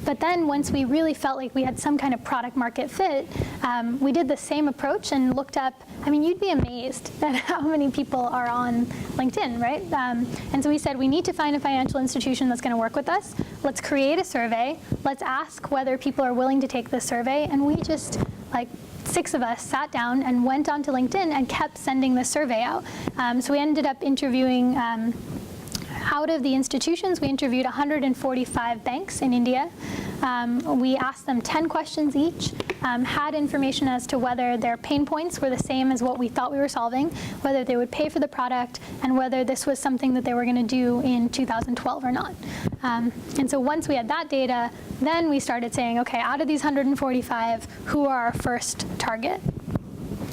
But then once we really felt like we had some kind of product market fit, we did the same approach and looked up. You'd be amazed at how many people are on LinkedIn, right? And so we said, we need to find a financial institution that's going to work with us. Let's create a survey. Let's ask whether people are willing to take this survey. And we just, 6 of us sat down and went onto LinkedIn and kept sending the survey out. So we ended up interviewing out of the institutions, we interviewed 145 banks in India. We asked them 10 questions each, had information as to whether their pain points were the same as what we thought we were solving, whether they would pay for the product, and whether this was something that they were going to do in 2012 or not. And so once we had that data, then we started saying, okay, out of these 145, who are our first target?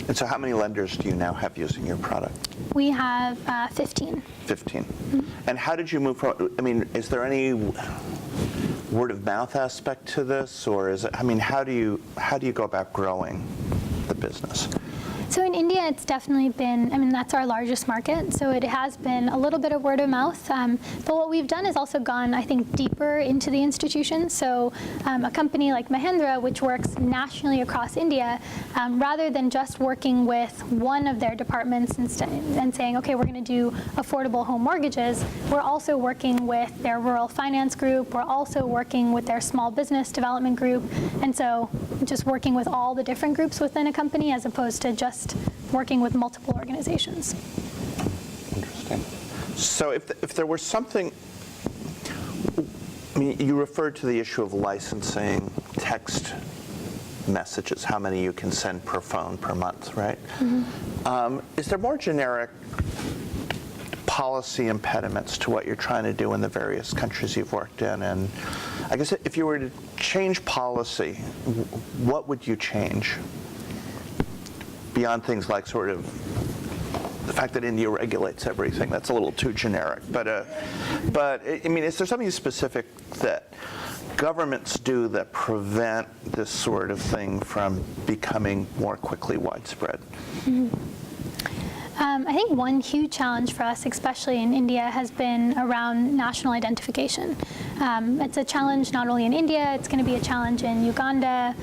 And so how many lenders do you now have using your product? We have 15. 15. Mm-hmm. And how did you move from, is there any word of mouth aspect to this, or is it, how do you go about growing the business? So in India, it's definitely been, that's our largest market, so it has been a little bit of word of mouth. But what we've done is also gone, I think, deeper into the institution. So a company like Mahindra, which works nationally across India, rather than just working with one of their departments and saying, okay, we're going to do affordable home mortgages, we're also working with their rural finance group. We're also working with their small business development group. And so just working with all the different groups within a company as opposed to just working with multiple organizations. Interesting. So if there were something, you referred to the issue of licensing text messages, how many you can send per phone per month, right? Mm-hmm. Is there more generic policy impediments to what you're trying to do in the various countries you've worked in? And I guess if you were to change policy, what would you change? Beyond things like sort of the fact that India regulates everything, that's a little too generic. But is there something specific that governments do that prevent this sort of thing from becoming more quickly widespread? I think one huge challenge for us, especially in India, has been around national identification. It's a challenge not only in India, it's going to be a challenge in Uganda,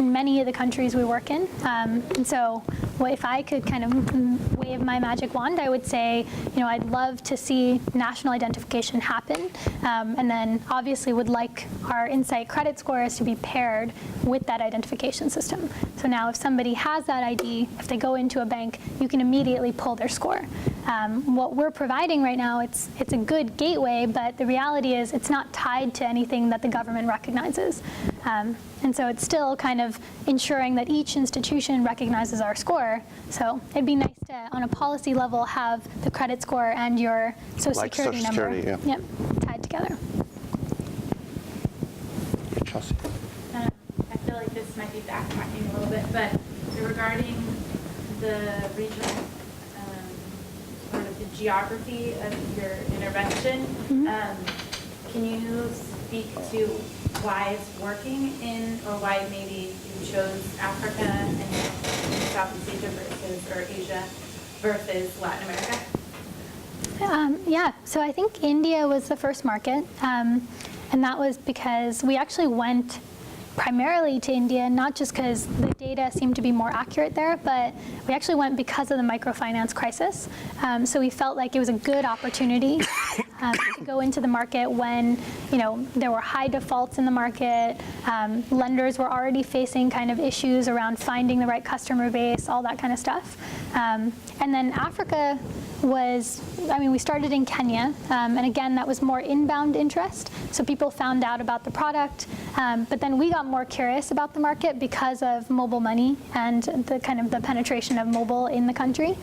many of the countries we work in. And so if I could kind of wave my magic wand, I would say, I'd love to see national identification happen. And then obviously would like our InSight credit scores to be paired with that identification system. So now if somebody has that ID, if they go into a bank, you can immediately pull their score. What we're providing right now, it's a good gateway, but the reality is it's not tied to anything that the government recognizes. And so it's still kind of ensuring that each institution recognizes our score. So it'd be nice to, on a policy level, have the credit score and your Social Security number Yep, tied together. Chelsea. I feel like this might be backtracking a little bit, but regarding the regional, sort of the geography of your intervention, can you speak to why it's working or why maybe you chose Africa and Southeast Asia versus Latin America? Yeah, so I think India was the first market, and that was because we actually went primarily to India, not just because the data seemed to be more accurate there, but we actually went because of the microfinance crisis. So we felt like it was a good opportunity to go into the market when there were high defaults in the market. Lenders were already facing kind of issues around finding the right customer base, all that kind of stuff. And then Africa we started in Kenya, and again, that was more inbound interest. So people found out about the product, but then we got more curious about the market because of mobile money and the kind of the penetration of mobile in the country.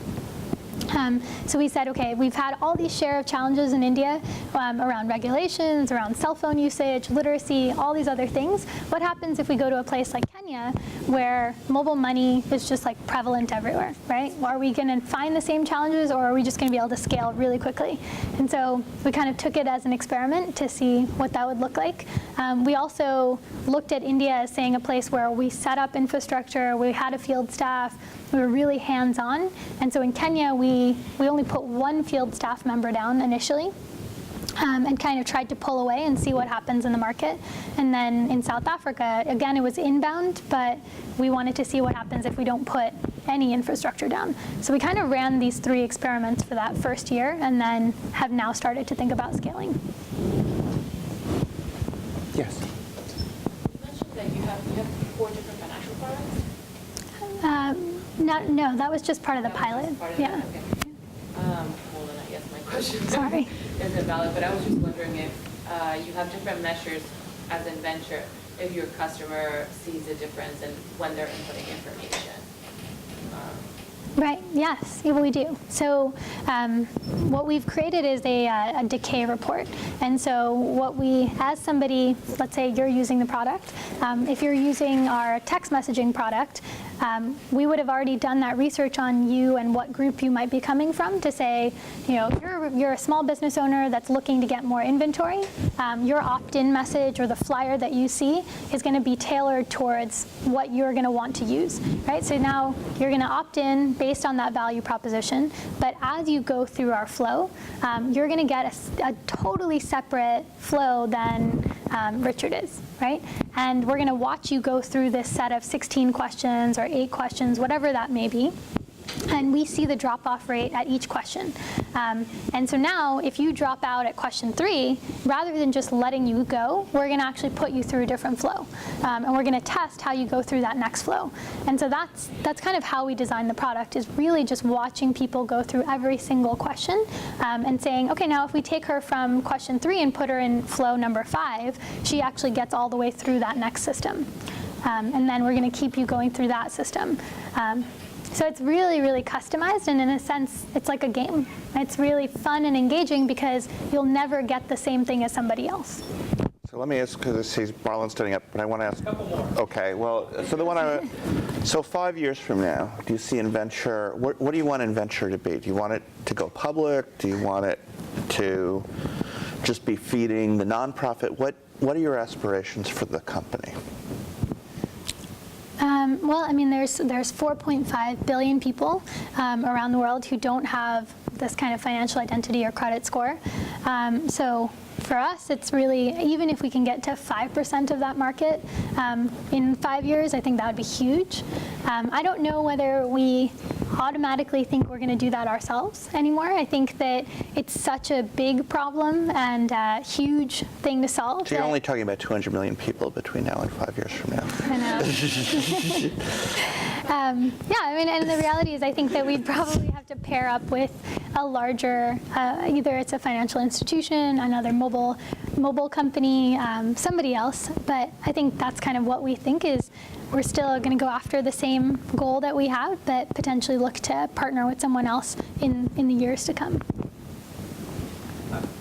So we said, okay, we've had all these share of challenges in India around regulations, around cell phone usage, literacy, all these other things. What happens if we go to a place like Kenya where mobile money is just like prevalent everywhere, right? Are we going to find the same challenges, or are we just going to be able to scale really quickly? And so we kind of took it as an experiment to see what that would look like. We also looked at India as saying a place where we set up infrastructure, we had a field staff, we were really hands-on. And so in Kenya, we only put one field staff member down initially, and kind of tried to pull away and see what happens in the market. And then in South Africa, again, it was inbound, but we wanted to see what happens if we don't put any infrastructure down. So we kind of ran these 3 experiments for that first year, and then have now started to think about scaling. Yes. You mentioned that you have 4 different financial products? No, that was just part of the pilot. Yeah. Okay. Well, then I guess my question Sorry. isn't valid, but I was just wondering if you have different measures as InVenture, if your customer sees a difference in when they're inputting information. Right, yes, we do. So what we've created is a decay report. And so as somebody, let's say you're using the product, if you're using our text messaging product, we would have already done that research on you and what group you might be coming from to say, you're a small business owner that's looking to get more inventory. Your opt-in message or the flyer that you see is going to be tailored towards what you're going to want to use, right? So now you're going to opt in based on that value proposition, but as you go through our flow, you're going to get a totally separate flow than Richard is, right? And we're going to watch you go through this set of 16 questions or 8 questions, whatever that may be. And we see the drop-off rate at each question. And so now, if you drop out at question 3, rather than just letting you go, we're going to actually put you through a different flow. And we're going to test how you go through that next flow. And so that's kind of how we designed the product, is really just watching people go through every single question and saying, okay, now if we take her from question 3 and put her in flow number 5, she actually gets all the way through that next system. And then we're going to keep you going through that system. So it's really, really customized, and in a sense, it's like a game. It's really fun and engaging because you'll never get the same thing as somebody else. So let me ask, because I see Marlin standing up, but I want to ask. A couple more. Okay, well, so 5 years from now, do you see InVenture, what do you want InVenture to be? Do you want it to go public? Do you want it to just be feeding the nonprofit? What are your aspirations for the company? Well, I mean, there's 4.5 billion people around the world who don't have this kind of financial identity or credit score. So for us, it's really, even if we can get to 5% of that market in 5 years, I think that would be huge. I don't know whether we automatically think we're going to do that ourselves anymore. I think that it's such a big problem and a huge thing to solve. So you're only talking about 200 million people between now and 5 years from now. I know. Yeah, I mean, and the reality is I think that we'd probably have to pair up with a larger, either it's a financial institution, another mobile company, somebody else. But I think that's kind of what we think is we're still going to go after the same goal that we have, but potentially look to partner with someone else in the years to come.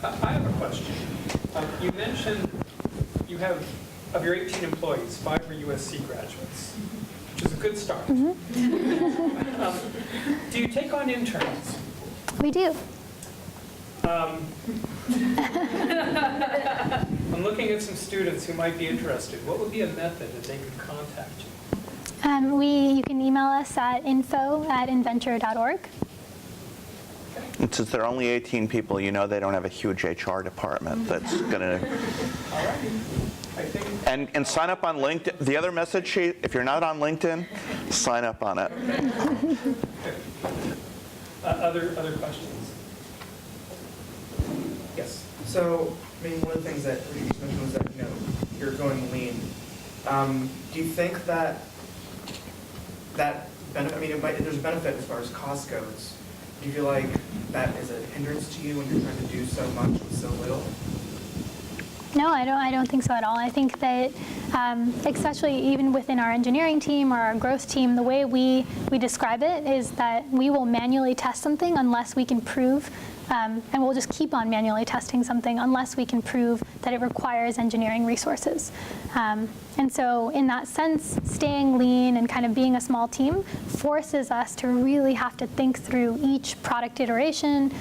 I have a question. You mentioned you have, of your 18 employees, 5 are USC graduates, which is a good start. Do you take on interns? We do. I'm looking at some students who might be interested. What would be a method that they could contact you? You can email us at info@inventure.org. And since there are only 18 people, you know they don't have a huge HR department that's going to... All right. I think... And sign up on LinkedIn. The other message sheet, if you're not on LinkedIn, sign up on it. Other questions? Yes. So, I mean, one of the things that you mentioned was that, you're going lean. Do you think that benefit, I mean, there's a benefit as far as cost goes. Do you feel like that is a hindrance to you when you're trying to do so much with so little? No, I don't think so at all. I think that, especially even within our engineering team or our growth team, the way we describe it is that we will manually test something unless we can prove, and we'll just keep on manually testing something unless we can prove that it requires engineering resources. And so in that sense, staying lean and kind of being a small team forces us to really have to think through each product iteration,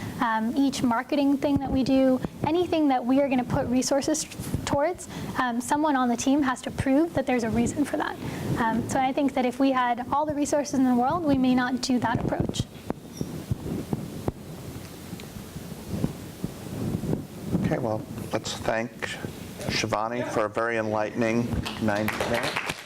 each marketing thing that we do, anything that we are going to put resources towards, someone on the team has to prove that there's a reason for that. So I think that if we had all the resources in the world, we may not do that approach. Okay, well, let's thank Shivani for a very enlightening 9 minutes.